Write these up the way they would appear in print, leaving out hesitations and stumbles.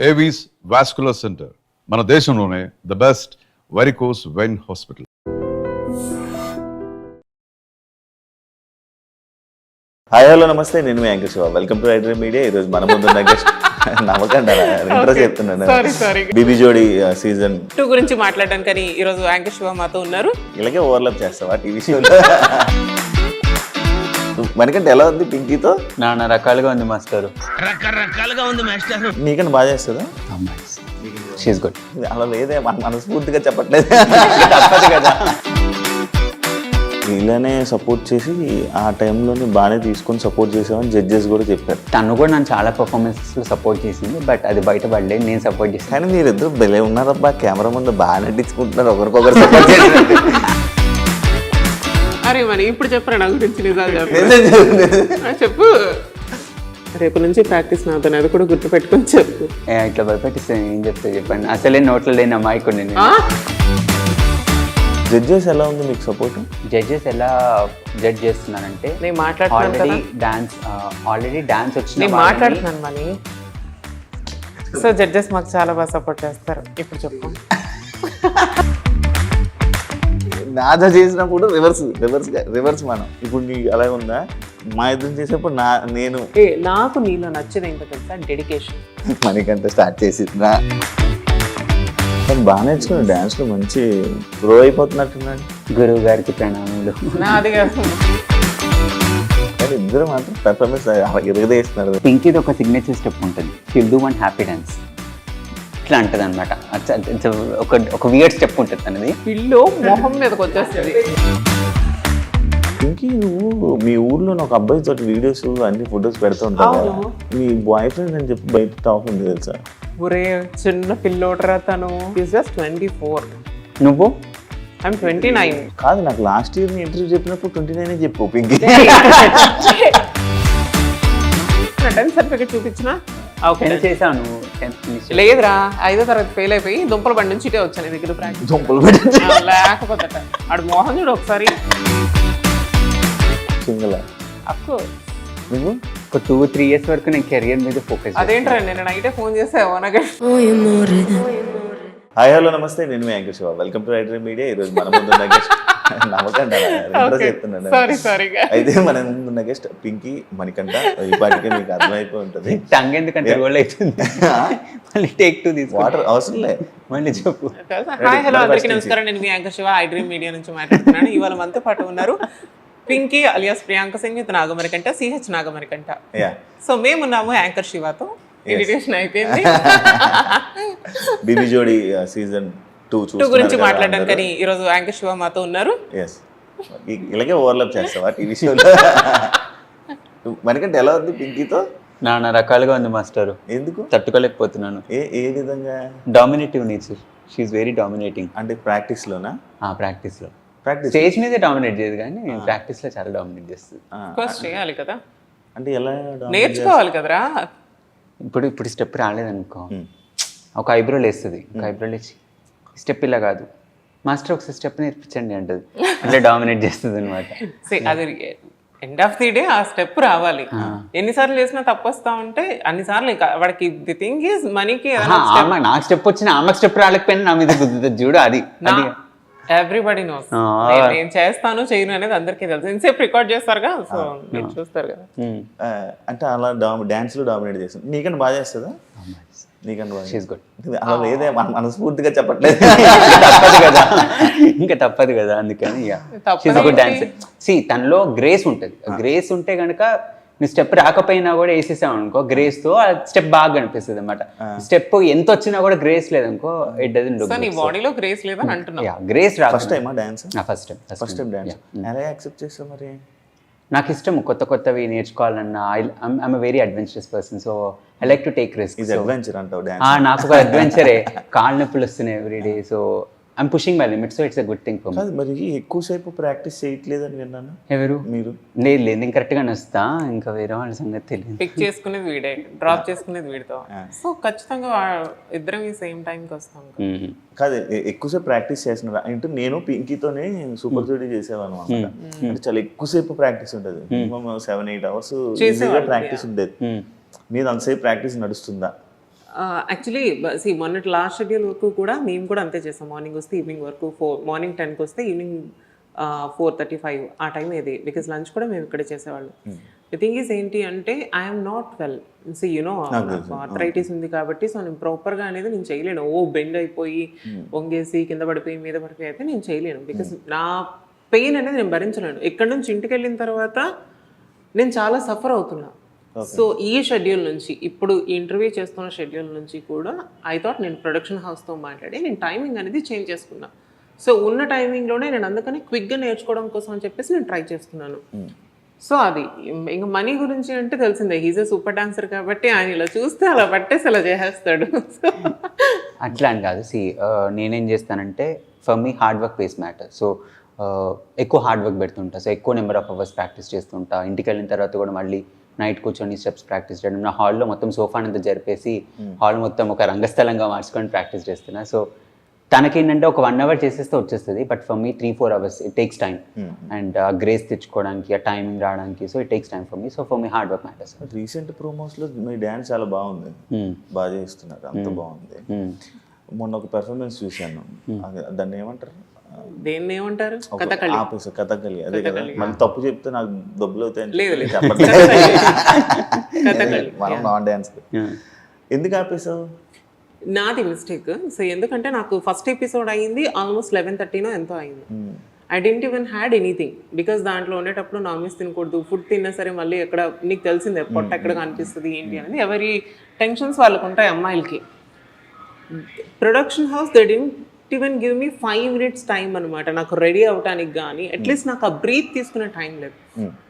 Avis vascular centre మన దేశంలోనే the best varicose vein hospital. Hi hello నమస్తే, నేను మీ anchor Shiva. Welcome to iDream Media. ఈరోజు మన ముందున్న గెస్ట్ నమ్మకండి ఇంట్రెస్ట్ చెప్తున్నాను. బీబీ జోడి సీజన్ 2 గురించి మాట్లాడడానికి ఈరోజు యాంకర్ శివ మాతో ఉన్నారు. ఇలాగే ఓవర్లాప్ చేస్తావా టీవీ షోలో? మనకంటే ఎలా ఉంది పింకీతో? నాన్న రకాలుగా ఉంది మాస్టర్. రకరకాలుగా ఉంది మాస్టర్. నీకంటే బాగా చేస్తుందా? She's good. అలా లేదే, మనస్ఫూర్తిగా చెప్పట్లేదు. తప్పదు కదా. ఇలానే సపోర్ట్ చేసి ఆ టైంలోనే బాగానే తీసుకొని సపోర్ట్ చేసామని జడ్జెస్ కూడా చెప్పారు. తను కూడా నన్ను చాలా పర్ఫార్మెన్సెస్లో సపోర్ట్ చేసింది, బట్ అది బయటపడలేదు. నేను సపోర్ట్ చేస్తాను. కానీ మీరిద్దరు భలే ఉన్నారబ్బా, కెమెరా ముందు బాగా నటించుకుంటున్నారు, ఒకరికొకరు సపోర్ట్ చేసి. అరే మరి ఇప్పుడు చెప్పరా నా గురించి నిజాలు చెప్పు. రేపు నుంచి ప్రాక్టీస్ నాతో, అది కూడా గుర్తు పెట్టుకొని చెప్పు. ఇట్లా భయపెట్టిస్తే ఏం చెప్తే చెప్పండి. అసలే నోట్లో లేని అమ్మాయికుడు నేను. జడ్జెస్ ఎలా ఉంది మీకు సపోర్ట్? జడ్జెస్ ఎలా జడ్జ్ చేస్తున్నానంటే, నేను మాట్లాడుతున్నాను ఆల్రెడీ డాన్స్ వచ్చింది, నేను మాట్లాడుతున్నాను మనీ. సో జడ్జెస్ మాకు చాలా బాగా సపోర్ట్ చేస్తారు. ఇప్పుడు చెప్పు. నాదా చేసినప్పుడు రివర్స్ మనం. ఇప్పుడు నీకు అలాగే ఉందా? మా ఇద్దరు చేసేప్పుడు నేను నాకు నీలో నచ్చేది ఏంటో తెలుసా? డెడికేషన్. మనకంటే స్టార్ట్ చేసిందా? కానీ బాగా నేర్చుకున్నాను డాన్స్లో, మంచి గ్రో అయిపోతున్నట్టున్నాడు. గురువు గారికి ప్రణామాలు. అది కాదు, కానీ ఇద్దరు మాత్రం పెర్ఫార్మెన్స్ ఎరగదేస్తున్నారు. పింకీది ఒక సిగ్నేచర్ స్టెప్ ఉంటుంది, షిల్ డూ వన్ హ్యాపీ డాన్స్. ఇట్లా అంటది అనమాట. ఒక వియర్డ్ స్టెప్ ఉంటుంది అన్నది. పిల్లో మొహం మీదకి వచ్చేస్తుంది. ఇంకే నువ్వు మీ ఊర్లో ఒక అబ్బాయి తోటి వీడియోస్ అన్ని ఫొటోస్ పెడుతూ ఉంటావు కదా, మీ బాయ్ ఫ్రెండ్ అని చెప్పి బయట టాక్ ఉంది తెలుసా? ఒరే చిన్న పిల్లోటరా తను. జస్ట్ 24. నువ్వు? ఐఎమ్ 29. కాదు, నాకు లాస్ట్ ఇయర్ ఇంటర్వ్యూ చెప్పినప్పుడు 29 చెప్పు పింకీ. నా 10th సర్టిఫికేట్ చూపించినా చేశాను. లేదురా, 5వ తరగతి ఫెయిల్ అయిపోయి దుంపల బండి నుంచి ఇటే వచ్చాను దగ్గర ప్రాక్టీస్. దుంపలు లేకపోతే ఆడు మోహన్ చూడు ఒకసారి. Single of course. నువ్వు ఒక 2-3 years వరకు నేను కెరియర్ మీద ఫోకస్. అదేంట్రా, నేను నైటే ఫోన్ చేసావు నాకు. హాయ్ హలో నమస్తే, నేను మీ anchor Shiva. Welcome to iDream Media. ఈరోజు మన ముందున్న గెస్ట్ నమ్మకండి ఇంట్రెస్ట్ చెప్తున్నాను. అయితే మన ముందున్న గెస్ట్ పింకీ మణికంఠ. ఈ పాటికే మీకు అర్థమైపోయి ఉంటుంది. టంగ్ ఎందుకంటే రోల్ అవుతుంది. మళ్ళీ టేక్ 2 తీసుకో. వాటర్ అవసరం లే, మళ్ళీ చెప్పు. హాయ్ హలో అందరికీ నమస్కారం, నేను మీ యాంకర్ శివ ఐడ్రీమ్ మీడియా నుంచి మాట్లాడుతున్నాను. ఇవాళ మనతో పాటు ఉన్నారు Pinky alias Priyanka Singh with Nagamanikanta, CH Nagamanikanta. So మేమున్నాము యాంకర్ శివతో. ఇన్విటేషన్ అయిపోయింది. బీబీ జోడి సీజన్ 2 గురించి మాట్లాడడానికి ఈరోజు యాంకర్ శివ మాతో ఉన్నారు. ఇలాగే ఓవర్లాప్ చేస్తావా టీవీ షోలో? మనకంటే ఎలా ఉంది పింకీతో? నాన్న రకాలుగా ఉంది మాస్టర్. ఎందుకు తట్టుకోలేకపోతున్నాను. ఏ విధంగా? Dominative nature. She's very dominating. అంటే ప్రాక్టీస్ లోనా? ప్రాక్టీస్ లో. స్టేజ్ మీదే డామినేట్ చేయదు, కానీ ప్రాక్టీస్ లో చాలా డామినేట్ చేస్తుంది. ఫస్ట్ చేయాలి కదా, అంటే ఎలా నేర్చుకోవాలి కదరా. ఇప్పుడు స్టెప్ రాలేదనుకో, ఒక ఐబ్రో లేస్తుంది. ఒక ఐబ్రో లేచి స్టెప్ ఇలా కాదు మాస్టర్ ఒకసారి స్టెప్ నేర్పించండి అంటది. అంటే డామినేట్ చేస్తుంది అనమాట. అది ఎండ్ ఆఫ్ ది డే ఆ స్టెప్ రావాలి. ఎన్నిసార్లు చేసినా తప్పు వస్తా ఉంటే అన్నిసార్లు వాడికి ది థింగ్ ఈజ్ మనీకి. నాకు స్టెప్ వచ్చిన ఆమెకు స్టెప్ రాలేకపోయినా నా మీద గుద్దుతుంది చూడు. అది ఎవ్రీబడి నోస్. నేను చేస్తాను చేయను అనేది అందరికీ తెలుసు. ఇంతసేపు రికార్డ్ చేస్తారుగా, సో మీరు చూస్తారు కదా. అంటే అలా డాన్స్ లో డామినేట్ చేస్తుంది. నీకంటే బాగా చేస్తుందా? నీకంటే బాగా. అలా లేదే, మనస్ఫూర్తిగా చెప్పట్లేదు. తప్పదు కదా, ఇంకా తప్పదు కదా. అందుకని డాన్స్ తనలో గ్రేస్ ఉంటుంది. గ్రేస్ ఉంటే కనుక నీ స్టెప్ రాకపోయినా కూడా వేసేసావు అనుకో, గ్రేస్ తో ఆ స్టెప్ బాగా కనిపిస్తుంది అనమాట. స్టెప్ ఎంత వచ్చినా కూడా గ్రేస్ లేదనుకో, ఇట్ డజంట్ లుక్. నీ బాడీలో గ్రేస్ లేదని అంటున్నా. గ్రేస్ రా. First time dance? First time dance. ఎలా యాక్సెప్ట్ చేస్తావు మరి? నాకు ఇష్టం కొత్తవి నేర్చుకోవాలన్నా. I'm very adventurous person, so I like to take risk. Adventure అంటావు డాన్స్? నాకు ఒక అడ్వెంచరే. కాళ్ళు నొప్పులు వస్తున్నాయి every day, so I'm pushing my limits, so it's a good thing for me. మరి ఎక్కువసేపు ప్రాక్టీస్ చేయట్లేదని విన్నాను. ఎవరు? మీరు? లేదు నేను కరెక్ట్గా నస్తా, ఇంకా వేరే వాళ్ళ సంగతి తెలియదు. పిక్ చేసుకునేది వీడే, డ్రాప్ చేసుకునేది వీడితో. సో ఖచ్చితంగా ఇద్దరం ఈ సేమ్ టైంకి వస్తాం. కాదు, ఎక్కువసేపు ప్రాక్టీస్ చేస్తున్నారు అంటే నేను పింకీతోనే సూపర్ జోడీ చేసేవాను అనమాట. అంటే చాలా ఎక్కువసేపు ప్రాక్టీస్ ఉంటుంది, మినిమం 7-8 hours ఈజీగా ప్రాక్టీస్ ఉండేది. మీద అంతసేపు ప్రాక్టీస్ నడుస్తుందా? యాక్చువల్లీ మొన్నటి లాస్ట్ షెడ్యూల్ వరకు కూడా మేము కూడా అంతే చేస్తాం. మార్నింగ్ వస్తే ఈవినింగ్ వరకు మార్నింగ్ 10కి వస్తే ఈవినింగ్ 4:35 ఆ టైం ఏది, బికాస్ లంచ్ కూడా మేము ఇక్కడే చేసేవాళ్ళం. ది థింగ్ ఈస్ ఏంటి అంటే I'm not well, you know arthritis ఉంది కాబట్టి సో నేను ప్రాపర్గా అనేది నేను చేయలేను. బెండ్ అయిపోయి వంగేసి కింద పడిపోయి మీద పడిపోయి అయితే నేను చేయలేను, బికాస్ నా పెయిన్ అనేది నేను భరించలేను. ఇక్కడ నుంచి ఇంటికి వెళ్ళిన తర్వాత నేను చాలా సఫర్ అవుతున్నా. సో ఈ షెడ్యూల్ నుంచి ఇప్పుడు ఇంటర్వ్యూ చేస్తున్న షెడ్యూల్ నుంచి కూడా ఐ థాట్ నేను ప్రొడక్షన్ హౌస్తో మాట్లాడి నేను టైమింగ్ అనేది చేంజ్ చేసుకున్నా. సో ఉన్న టైమింగ్లోనే నేను అందుకని క్విక్గా నేర్చుకోవడం కోసం అని చెప్పేసి నేను ట్రై చేస్తున్నాను. సో అది ఇంకా మనీ గురించి అంటే తెలిసిందే, హీజ్ ఏ సూపర్ డాన్సర్ కాబట్టి ఆయన ఇలా చూస్తే అలా పట్టేసి అలా చేసేస్తాడు. అట్లా అని కాదు. నేనేం చేస్తానంటే for me hard work pays matter. So ఎక్కువ హార్డ్ వర్క్ పెడుతుంటా. సో ఎక్కువ నెంబర్ ఆఫ్ అవర్స్ ప్రాక్టీస్ చేస్తుంటా. ఇంటికి వెళ్ళిన తర్వాత కూడా మళ్ళీ నైట్ కూర్చొని స్టెప్స్ ప్రాక్టీస్ చేయడం. నా హాల్లో మొత్తం సోఫానంతా జరిపేసి హాల్ మొత్తం ఒక రంగస్థలంగా మార్చుకొని ప్రాక్టీస్ చేస్తున్నా. సో తనకేంటంటే ఒక 1 hour చేసేస్తే వచ్చేస్తుంది, but for me 3-4 hours it takes time. And ఆ గ్రేస్ తెచ్చుకోవడానికి, ఆ టైమింగ్ రావడానికి, so it takes time for me. So for me hard work matters. Recent ప్రోమోస్లో మీ డ్యాన్స్ చాలా బాగుంది, బాగా చేస్తున్నారు, అంత బాగుంది. మొన్న ఒక పెర్ఫార్మెన్స్ చూశాను, దాన్ని ఏమంటారు, దేన్ని ఏమంటారు, కథకళి. అదే కదా, మళ్ళీ తప్పు చెప్తే నాకు డబ్బులు అవుతాయి మనం నాన్ డ్యాన్స్. ఎందుకు ఆపేసావు? నాది మిస్టేక్. సో ఎందుకంటే నాకు ఫస్ట్ ఎపిసోడ్ అయింది ఆల్మోస్ట్ 11:30 ఎంతో అయింది. I didn't even had anything, because దాంట్లో ఉండేటప్పుడు నాన్ వెజ్ తినకూడదు. ఫుడ్ తిన్నా సరే మళ్ళీ ఎక్కడ నీకు తెలిసిందే పొట్ట ఎక్కడ కనిపిస్తుంది ఏంటి అనేది, ఎవరి టెన్షన్స్ వాళ్ళకు ఉంటాయి అమ్మాయిలకి. Production house they didn't even give me 5 minutes time అనమాట నాకు రెడీ అవడానికి. కానీ అట్లీస్ట్ నాకు ఆ బ్రీత్ తీసుకునే టైం లేదు.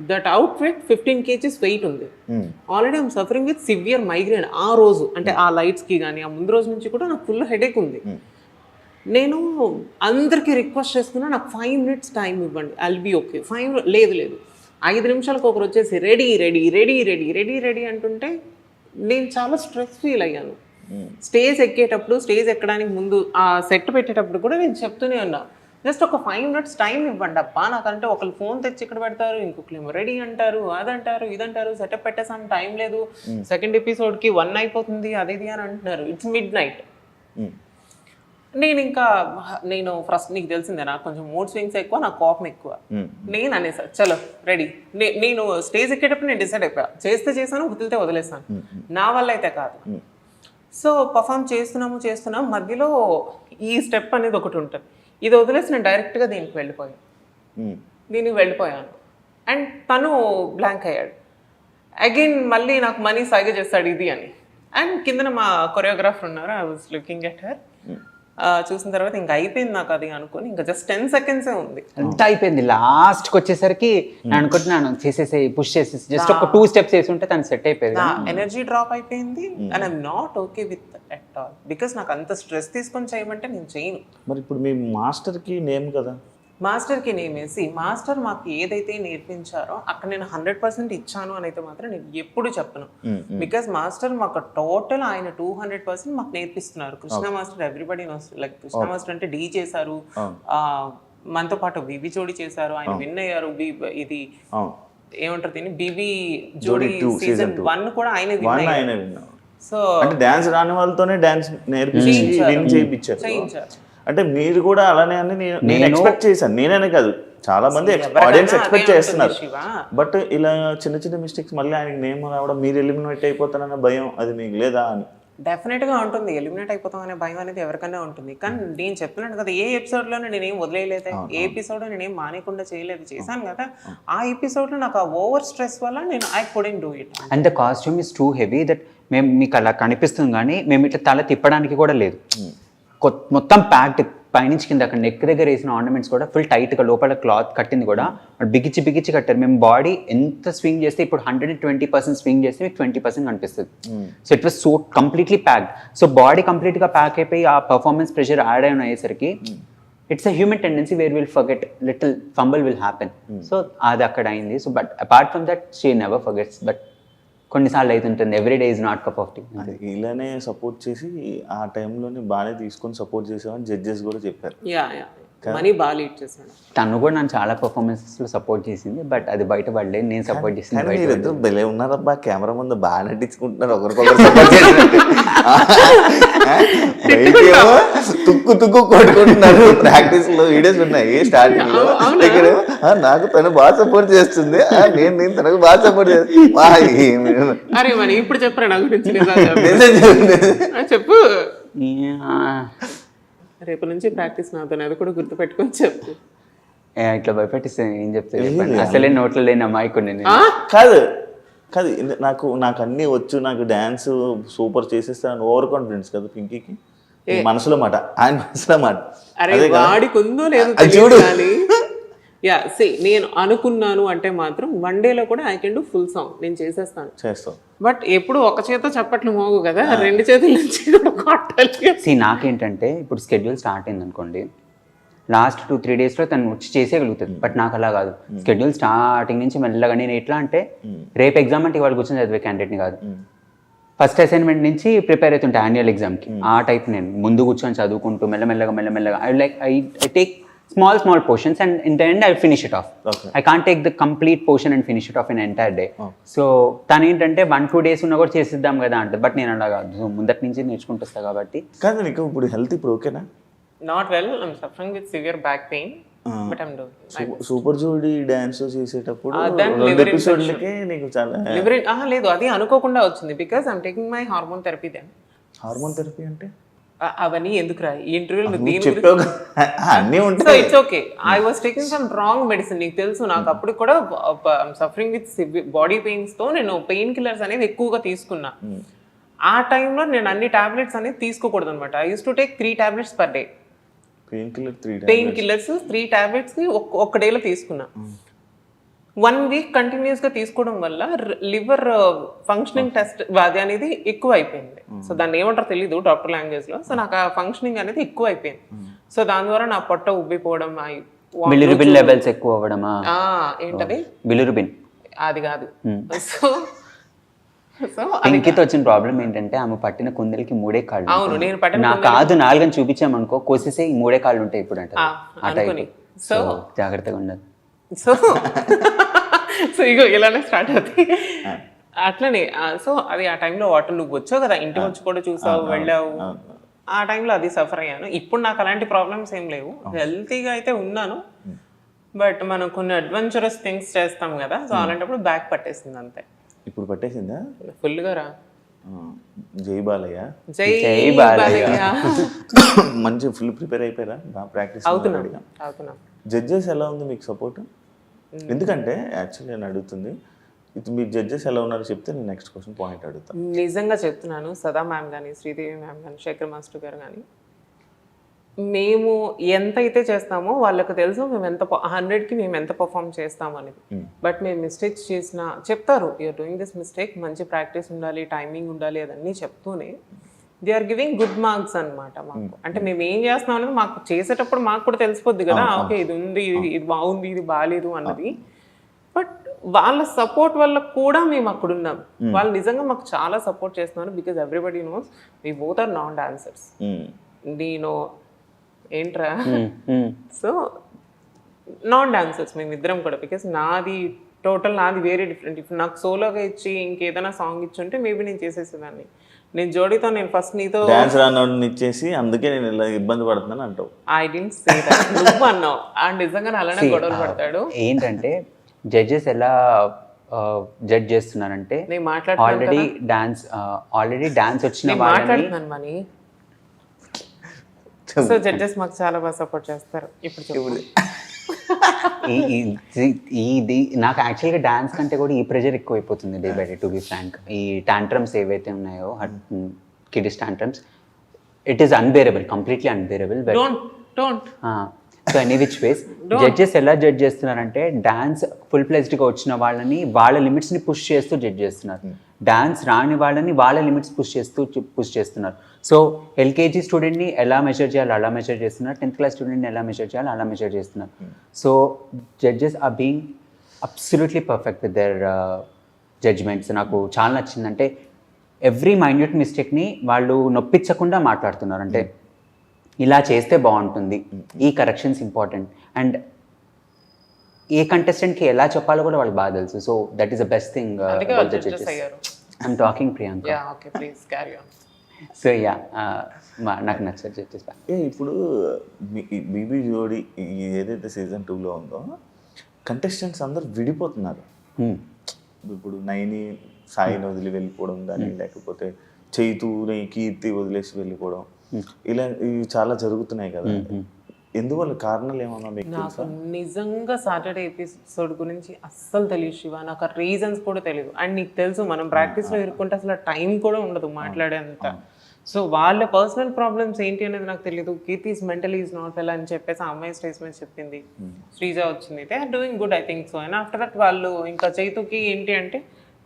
That outfit 15 kgs weight ఉంది. Already I'm suffering with severe migraine ఆ రోజు, అంటే ఆ లైట్స్కి కానీ ఆ ముందు రోజు నుంచి కూడా నాకు ఫుల్ హెడేక్ ఉంది. నేను అందరికీ రిక్వెస్ట్ చేస్తున్నా, నాకు 5 minutes టైం ఇవ్వండి, ఐల్ బీ ఓకే. 5 లేదు 5 నిమిషాలకు ఒకరు వచ్చేసి ready ready ready ready ready ready అంటుంటే నేను చాలా స్ట్రెస్ ఫీల్ అయ్యాను. స్టేజ్ ఎక్కేటప్పుడు, స్టేజ్ ఎక్కడానికి ముందు ఆ సెట్ పెట్టేటప్పుడు కూడా నేను చెప్తూనే ఉన్నా, జస్ట్ ఒక 5 minutes టైం ఇవ్వండి అబ్బా నాకంటే. ఒకళ్ళు ఫోన్ తెచ్చి ఇక్కడ పెడతారు, ఇంకొకరు రెడీ అంటారు, అదంటారు ఇదంటారు, సెటప్ పెట్టేసాం టైం లేదు, సెకండ్ ఎపిసోడ్కి 1 అయిపోతుంది అది ఇది అని అంటున్నారు. It's midnight. నేను ఫస్ట్ నీకు తెలిసిందే నాకు కొంచెం మూడ్ స్వింగ్స్ ఎక్కువ, నాకు కోపం ఎక్కువ. నేను అనేసా చలో రెడీ. నేను స్టేజ్ ఎక్కేటప్పుడు నేను డిసైడ్ అయిపోయా, చేస్తే చేశాను, వదిలితే వదిలేసాను, నా వల్ల అయితే కాదు. సో పర్ఫామ్ చేస్తున్నాం, మధ్యలో ఈ స్టెప్ అనేది ఒకటి ఉంటుంది, ఇది వదిలేసి నేను డైరెక్ట్గా దీనికి వెళ్ళిపోయాను. అండ్ తను బ్లాంక్ అయ్యాడు. అగైన్ మళ్ళీ నాకు మనీ సైగ చేస్తాడు ఇది అని. అండ్ కిందన మా కొరియోగ్రాఫర్ ఉన్నారు, I was looking at her. చూసిన తర్వాత ఇంకా అయిపోయింది నాకు అది అనుకుని, ఇంకా జస్ట్ 10 seconds ఉంది, అంత అయిపోయింది. లాస్ట్కి వచ్చేసరికి నేను అనుకుంటున్నాను చేసేసి పుష్ చేసేసి జస్ట్ ఒక 2 steps వేసి ఉంటే తను సెట్ అయిపోయింది. ఎనర్జీ డ్రాప్ అయిపోయింది and I'm not okay with at all, because నాకు అంత స్ట్రెస్ తీసుకొని చేయమంటే నేను చేయను. మరి ఇప్పుడు మీ మాస్టర్కి నేమ్ కదా, మాస్టర్కి నేమేసి మాస్టర్ మాకు ఏదైతే నేర్పించారో అక్కడ నేను 100% ఇచ్చాను అని అయితే మాత్రం నేను ఎప్పుడు చెప్పను. బికాస్ మాస్టర్ మాకు టోటల్ ఆయన 200% మాకు నేర్పిస్తున్నారు. Krishna master everybody knows, like Krishna master అంటే డీ చేశారు, మనతో పాటు బీబీ జోడీ చేశారు, ఆయన విన్ అయ్యారు. ఇది ఏమంటారు దీన్ని, బీబీ జోడీ సీజన్ 1 కూడా ఆయన విన్ అయ్యారు. సో అంటే డాన్స్ రాని వాళ్ళతోనే డాన్స్ నేర్పించి విన్ చేయించారు. అంటే మీరు కూడా అలానే అని నేను ఎక్స్పెక్ట్ చేశాను. నేనే కాదు, చాలా మంది ఆడియన్స్ ఎక్స్పెక్ట్ చేస్తున్నారు. బట్ ఇలా చిన్న చిన్న మిస్టేక్స్ మళ్ళీ ఆయనకి నేమ్ రావడం, మీరు ఎలిమినేట్ అయిపోతారన్న భయం అది మీకు లేదా అని? డెఫినెట్గా ఉంటుంది, ఎలిమినేట్ అయిపోతాం అనే భయం అనేది ఎవరికైనా ఉంటుంది. కానీ నేను చెప్పినాను కదా, ఏ ఎపిసోడ్లోనే నేనేం వదిలేయలేదు, ఏ ఎపిసోడ్లో నేనేం మానేయకుండా చేశాను కదా. ఆ ఎపిసోడ్లో నాకు ఆ ఓవర్ స్ట్రెస్ వల్ల నేను I couldn't do it. And the costume is too heavy that మేము మీకు అలా కనిపిస్తుంది, కానీ మేము ఇట్లా తల తిప్పడానికి కూడా లేదు. మొత్తం ప్యాక్డ్ పైనుంచి కింద అక్కడ నెక్ దగ్గర వేసిన ఆర్నమెంట్స్ కూడా ఫుల్ టైట్గా, లోపల క్లాత్ కట్టింది కూడా బిగించి కట్టారు. మేము బాడీ ఎంత స్వింగ్ చేస్తే, ఇప్పుడు 120% స్వింగ్ చేస్తే మీకు 20% కనిపిస్తుంది. So it was so completely packed. So body కంప్లీట్గా ప్యాక్ అయిపోయి ఆ పర్ఫార్మెన్స్ ప్రెషర్ యాడ్ అయిన అయ్యేసరికి it's a human tendency where will forget, little fumble will happen. So అది అక్కడ అయింది. So but apart from that she never forgets. But కొన్నిసార్లు అవుతుంటుంది, every day is not cup of tea. ఇలానే support చేసి ఆ టైంలోనే బాగానే తీసుకొని సపోర్ట్ చేసామని జడ్జెస్ కూడా చెప్పారు. మనీ బాగా లీడ్ చేశాడు. తను కూడా నన్ను చాలా పర్ఫార్మెన్సెస్ లో సపోర్ట్ చేసింది, బట్ అది బయట పడలేదు. నేను సపోర్ట్ చేసింది కానీ బయట మీరు పడలేదు. ఇద్దరు భలే ఉన్నారబ్బా, కెమెరా ముందు బాగా నటించుకుంటున్నారు ఒకరికొకరు సపోర్ట్ చేసినట్టు. బయటేమో తుక్కు తుక్కు కొట్టుకుంటున్నారు. ప్రాక్టీస్ లో వీడియోస్ ఉన్నాయి స్టార్టింగ్ లో, ఇక్కడ నాకు తను బాగా సపోర్ట్ చేస్తుంది, నేను తనకు బాగా సపోర్ట్ చేస్తాను. అరే మరి ఇప్పుడు చెప్పరా నా గురించి చెప్పు. రేపు నుంచి ప్రాక్టీస్ నాతో, అది కూడా గుర్తు పెట్టుకొని చెప్పు. ఇట్లా భయపెట్టిస్తే ఏం చెప్తాను చెప్పండి. అసలే నోట్లో లేని అమ్మాయికుని నేను. కాదు కాదు, నాకు అన్నీ వచ్చు, నాకు డ్యాన్స్ సూపర్ చేసేస్తాను ఓవర్ కాన్ఫిడెన్స్ కదా పింకీకి. మనసులో మాట, ఆయన మనసులో మాట. అరే వాడికి ఉందో లేదో చూడు. యా సి నేను అనుకున్నాను అంటే మాత్రం వన్ డేలో కూడా I can do full song నేను చేస్తాం. బట్ ఎప్పుడు ఒక చేత చప్పట్లు మోగు కదా, రెండు చేతుల నుంచి కూడా కొట్టాలి. నాకేంటంటే ఇప్పుడు స్కెడ్యూల్ స్టార్ట్ అయింది అనుకోండి, లాస్ట్ 2-3 డేస్లో తను వచ్చి చేసేయగలుగుతుంది. బట్ నాకు అలా కాదు. స్కెడ్యూల్ స్టార్టింగ్ నుంచి మెల్లగా నేను ఎట్లా అంటే రేపు ఎగ్జామ్ అంటే ఇవాళ కూర్చొని చదివే క్యాండిడేట్ని కాదు. ఫస్ట్ అసైన్మెంట్ నుంచి ప్రిపేర్ అవుతుంటే యాన్యువల్ ఎగ్జామ్కి ఆ టైప్ నేను ముందు కూర్చొని చదువుకుంటూ మెల్లమెల్లగా I take small portions and in the end I'll finish it off. Okay. I can't take the complete portion and finish it off in an entire day. So తను ఏంటంటే 1-2 days ఉన్నా కూడా చేసిద్దాం కదా అంటే, బట్ నేను అలా కాదు. సో ముందటి నుంచి నేర్చుకుంటూ వస్తా కాబట్టి. కాదు నీకు ఇప్పుడు హెల్త్ ఇప్పుడు ఓకేనా? Not well, I'm suffering with severe back pain, but I'm doing. Super Jodi dance చేసేటప్పుడు then 2 liver ఎపిసోడ్లకే నీకు చాలా లేదు, అది అనుకోకుండా వచ్చింది. Because I'm taking my hormone therapy. Then hormone therapy అంటే అవన్నీ ఎందుకురా ఈ ఇంటర్వ్యూలు చెప్పావు అన్నీ సో ఉంటాయి. It's okay. I was taking some wrong medicine. నీకు తెలుసు నాకు అప్పుడు కూడా సఫరింగ్ విత్ బాడీ పెయిన్స్ తో నేను పెయిన్ కిల్లర్స్ అనేది ఎక్కువగా తీసుకున్నా. ఆ టైంలో నేను అన్ని టాబ్లెట్స్ అనేది తీసుకోకూడదు అనమాట. I use to take 3 tablets per day. Pain killers 3 tablets ఒక్క డేలో తీసుకున్నా. 1 week కంటిన్యూస్గా తీసుకోవడం వల్ల లివర్ ఫంక్షనింగ్ టెస్ట్ అది అనేది ఎక్కువ అయిపోయింది. సో దాన్ని ఏమంటారో తెలీదు డాక్టర్ లాంగ్వేజ్లో. సో నాకు ఆ ఫంక్షనింగ్ అనేది ఎక్కువ అయిపోయింది. సో దాని ద్వారా నా పొట్ట ఉబ్బిపోవడం, బిలిరుబిన్ లెవెల్స్ ఎక్కువ అవ్వడమా? ఏంటది బిలిరుబిన్ అది కాదు. సో పింకీతో వచ్చిన ప్రాబ్లం ఏంటంటే ఆమె పట్టిన కుందలకి 3 కాళ్ళు. అవును, నేను పట్టిన నాకు కాదు 4 అని చూపించామనుకో, కోసేసే ఈ 3 కాళ్ళు ఉంటాయి ఇప్పుడు అంటే ఆ టైప్. సో జాగ్రత్తగా ఉండాలి. సో ఇగో ఇలానే స్టార్ట్ అవుతాయి అట్లనే. సో అది ఆ టైంలో వాటర్ నువ్వు వచ్చావు కదా, ఇంటికి వచ్చి కూడా చూసావు, వెళ్ళావు. ఆ టైంలో అది సఫర్ అయ్యాను. ఇప్పుడు నాకు అలాంటి ప్రాబ్లమ్స్ ఏం లేవు, హెల్తీగా అయితే ఉన్నాను. బట్ మనం కొన్ని అడ్వెంచరస్ థింగ్స్ చేస్తాం కదా, సో అలాంటప్పుడు బ్యాక్ పట్టేసింది అంతే. ఇప్పుడు పట్టేసిందా ఫుల్గా రా. జై బాలయ్య, జై బాలయ్య. మంచి ఫుల్ ప్రిపేర్ అయిపోయారా? ప్రాక్టీస్ అవుతున్నాం. జడ్జెస్ ఎలా ఉంది మీకు సపోర్ట్? ఎందుకంటే యాక్చువల్లీ నేను అడుగుతుంది, ఇప్పుడు మీ జడ్జెస్ ఎలా ఉన్నారో చెప్తే నేను నెక్స్ట్ క్వశ్చన్ పాయింట్ అడుగుతాను. నిజంగా చెప్తున్నాను, సదా మ్యామ్ కానీ, శ్రీదేవి మ్యామ్ కానీ, శేఖర్ మాస్టర్ గారు కానీ, మేము ఎంత అయితే చేస్తామో వాళ్ళకి తెలుసు మేము ఎంత 100కి మేము ఎంత పర్ఫామ్ చేస్తాము అనేది. బట్ మేము మిస్టేక్స్ చేసినా చెప్తారు, యూఆర్ డూయింగ్ దిస్ మిస్టేక్, మంచి ప్రాక్టీస్ ఉండాలి, టైమింగ్ ఉండాలి, అదన్నీ చెప్తూనే they are giving good marks అనమాట మాకు. అంటే మేము ఏం చేస్తున్నాం అనేది మాకు చేసేటప్పుడు మాకు కూడా తెలిసిపోద్ది కదా, ఓకే ఇది ఉంది, ఇది బాగుంది, ఇది బాగాలేదు అన్నది. బట్ వాళ్ళ సపోర్ట్ వల్ల కూడా మేము అక్కడ ఉన్నాం. వాళ్ళు నిజంగా మాకు చాలా సపోర్ట్ చేస్తున్నారు. Because everybody knows we both are non dancers. నేను ఏంట్రా, సో నాన్ డాన్సర్స్ మేమిద్దరం కూడా. బికాస్ నాది వేరే డిఫరెంట్. ఇప్పుడు నాకు సోలోగా ఇచ్చి ఇంకేదైనా సాంగ్ ఇచ్చుంటే మేబీ నేను చేసేసేదాన్ని. నేను జోడీతో నేను ఫస్ట్ నీతో డాన్స్ రానోడిని ఇచ్చేసి అందుకే నేను ఇలా ఇబ్బంది పడుతున్నాను అంటావు. ఐ డిడ్ంట్ సే దట్, నువ్వు అన్నావు. అండ్ నిజంగా అలానే గొడవలు పడతాడు. ఏంటంటే జడ్జెస్ ఎలా జడ్జ్ చేస్తున్నారంటే, ఆల్రెడీ డాన్స్ వచ్చిన మాట్లాడుతున్నాను మనీ. సో జడ్జెస్ మాకు చాలా బాగా సపోర్ట్ చేస్తారు. ఇప్పుడు ఇది నాకు యాక్చువల్గా డాన్స్ కంటే కూడా ఈ ప్రెషర్ ఎక్కువ అయిపోతుంది day by day, to be frank. ఈ టాంట్రమ్స్ ఏవైతే ఉన్నాయో, kids tantrums, it is unbearable, completely unbearable. So any which ways judges ఎలా జడ్జ్ చేస్తున్నారంటే, డాన్స్ ఫుల్ ఫ్లెజ్డ్గా వచ్చిన వాళ్ళని వాళ్ళ లిమిట్స్ని పుష్ చేస్తూ జడ్జ్ చేస్తున్నారు. డాన్స్ రాని వాళ్ళని వాళ్ళ లిమిట్స్ పుష్ చేస్తున్నారు. సో ఎల్కేజీ స్టూడెంట్ని ఎలా మెజర్ చేయాలి అలా మెజర్ చేస్తున్నారు, 10th క్లాస్ స్టూడెంట్ని ఎలా మెజర్ చేయాలి అలా మెజర్ చేస్తున్నారు. So judges are being absolutely perfect with their judgements. నాకు చాలా నచ్చిందంటే ఎవ్రీ మైన్యూట్ మిస్టేక్ని వాళ్ళు నొప్పించకుండా మాట్లాడుతున్నారు. అంటే ఇలా చేస్తే బాగుంటుంది, ఈ కరెక్షన్స్ ఇంపార్టెంట్, అండ్ ఏ కంటెస్టెంట్కి ఎలా చెప్పాలో కూడా వాళ్ళకి బాగా తెలుసు. So that is the best thing అందుకే వాళ్ళు judges అయ్యారు. I'm talking Priyanka. Yeah okay please carry on. So yeah నాకు నచ్చదు జడ్జెస్. ఇప్పుడు బీబీ జోడి ఏదైతే సీజన్ 2లో ఉందో కంటెస్టెంట్స్ అందరు విడిపోతున్నారు. ఇప్పుడు నైని సాయిని వదిలి వెళ్ళిపోవడం కానీ, లేకపోతే చైతూని కీర్తి వదిలేసి వెళ్ళిపోవడం, ఇలా ఇవి చాలా జరుగుతున్నాయి కదా. ఎందువల్ల కారణాలు ఏమన్నా మీకు నాకు నిజంగా సాటర్డే ఎపిసోడ్ గురించి అస్సలు తెలియదు శివ. నాకు ఆ రీజన్స్ కూడా తెలియదు. అండ్ నీకు తెలుసు మనం ప్రాక్టీస్లో ఇరుక్కుంటే అసలు టైం కూడా ఉండదు మాట్లాడేంత. సో వాళ్ళ పర్సనల్ ప్రాబ్లమ్స్ ఏంటి అనేది నాకు తెలియదు. Keerthi is mentally is not well అని చెప్పేసి ఆ అమ్మాయి స్టేజ్ మీద చెప్పింది. శ్రీజ వచ్చింది, they are doing good I think so. And after that వాళ్ళు ఇంకా చైతుకి ఏంటి అంటే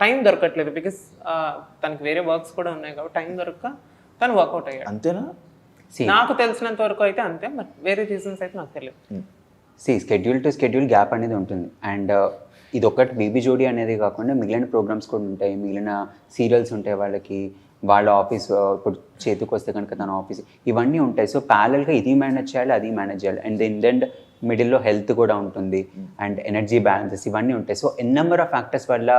టైం దొరకట్లేదు, బికాస్ తనకి వేరే వర్క్స్ కూడా ఉన్నాయి కాబట్టి టైం దొరక్క తను వర్కౌట్ అయ్యాడు. అంతేనా? నాకు తెలిసినంత వరకు అయితే అంతే, బట్ వేరే రీజన్స్ అయితే నాకు తెలియదు. స్కెడ్యూల్ టు స్కెడ్యూల్ గ్యాప్ అనేది ఉంటుంది. అండ్ ఇది ఒకటి బీబీ జోడీ అనేది కాకుండా మిగిలిన ప్రోగ్రామ్స్ కూడా ఉంటాయి, మిగిలిన సీరియల్స్ ఉంటాయి వాళ్ళకి, వాళ్ళ ఆఫీస్ ఇప్పుడు చేతికి వస్తే కనుక తన ఆఫీస్, ఇవన్నీ ఉంటాయి. సో ప్యారల్గా ఇది మేనేజ్ చేయాలి, అది మేనేజ్ చేయాలి. అండ్ దెన్ మిడిల్లో హెల్త్ కూడా ఉంటుంది, అండ్ ఎనర్జీ బ్యాలెన్సెస్ ఇవన్నీ ఉంటాయి. So n number of factors వల్ల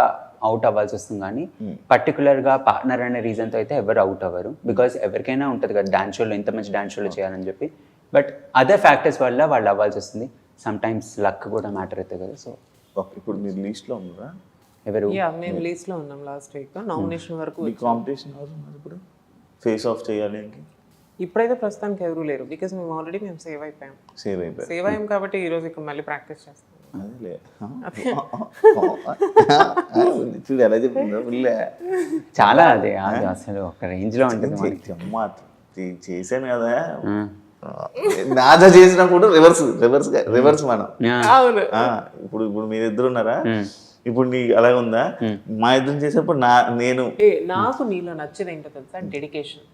అవుట్ అవ్వాల్సి వస్తుంది. కానీ పర్టికులర్గా పార్ట్నర్ అనే రీజన్తో అయితే ఎవరు అవుట్ అవ్వరు. బికాజ్ ఎవరికైనా ఉంటుంది కదా డాన్స్ షోలో ఇంత మంచి డాన్స్ షోలో చేయాలని చెప్పి. బట్ అదర్ ఫ్యాక్టర్స్ వల్ల వాళ్ళు అవ్వాల్సి వస్తుంది. సమ్ టైమ్స్ లక్ కూడా మ్యాటర్ అవుతుంది కదా. సో ఇప్పుడు మీరు లీస్ట్లో ఉన్నారా? ఎవరు? యా మేము లీస్ట్లో ఉన్నాం లాస్ట్ వీక్. నామినేషన్ వరకు కాంపిటీషన్ ఇప్పుడు ఫేస్ ఆఫ్ చేయాలి. ఇప్పుడైతే ప్రస్తుతానికి ఎవరు లేరు, బికాస్ మేము ఆల్రెడీ సేవ్ అయిపోయాం. సేవ్ అయ్యాం కాబట్టి ఈరోజు ఇక్కడ మళ్ళీ ప్రాక్టీస్ చేస్తాం. చూడు ఎలా చెప్పిందో చాలా అదే అసలు ఒక రేంజ్లో ఉంటుంది. చేశాను కదా నాజా చేసినప్పుడు రివర్స్ మనం. అవును. ఇప్పుడు మీరిద్దరు ఉన్నారా, ఇప్పుడు నీకు అలాగే ఉందా? మా ఇద్దరు చేసేప్పుడు నేను నాకు నీలో నచ్చేది ఏంటో తెలుసా, డెడికేషన్.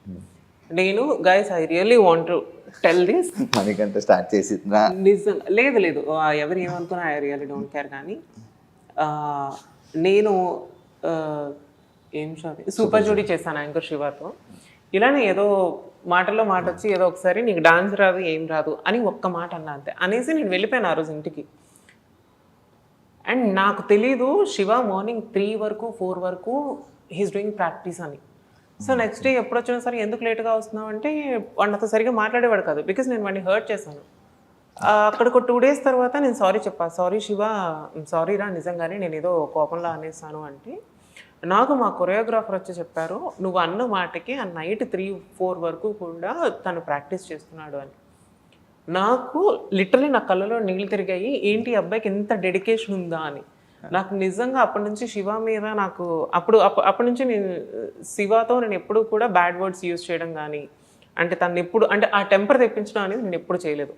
నేను guys I really want to tell this, మనకంటే స్టార్ట్ చేసి నిజంగా లేదు ఎవరు ఏమనుకున్నా ఐ రియల్లీ డోంట్ కేర్. కానీ నేను ఏం సూపర్ జోడీ చేశాను యాంకర్ శివతో. ఇలానే ఏదో మాటలో మాట వచ్చి ఏదో ఒకసారి నీకు డాన్స్ రాదు ఏం రాదు అని ఒక్క మాట అన్నా అంతే అనేసి నేను వెళ్ళిపోయాను ఆ రోజు ఇంటికి. అండ్ నాకు తెలీదు శివ మార్నింగ్ 3 వరకు 4 వరకు హీస్ డూయింగ్ ప్రాక్టీస్ అని. సో నెక్స్ట్ డే ఎప్పుడు వచ్చినా సరే ఎందుకు లేట్గా వస్తున్నావు అంటే వాడు నాతో సరిగ్గా మాట్లాడేవాడు కాదు, బికాస్ నేను వాడిని హర్ట్ చేశాను. అక్కడికి 2 days తర్వాత నేను సారీ చెప్పా, సారీ శివ, సారీ రా నిజంగానే నేను ఏదో కోపంలో అనేసాను అంటే నాకు మా కొరియోగ్రాఫర్ వచ్చి చెప్పారు, నువ్వు అన్న మాటకి ఆ నైట్ 3-4 వరకు కూడా తను ప్రాక్టీస్ చేస్తున్నాడు అని. నాకు లిటరలీ నా కళ్ళలో నీళ్ళు తిరిగాయి, ఏంటి అబ్బాయికి ఎంత డెడికేషన్ ఉందా అని. నాకు నిజంగా అప్పటి నుంచి శివ మీద నాకు అప్పటి నుంచి నేను శివతో నేను ఎప్పుడు కూడా బ్యాడ్ వర్డ్స్ యూజ్ చేయడం కానీ, అంటే తను ఎప్పుడు అంటే ఆ టెంపర్ తెప్పించడం అనేది నేను ఎప్పుడు చేయలేదు.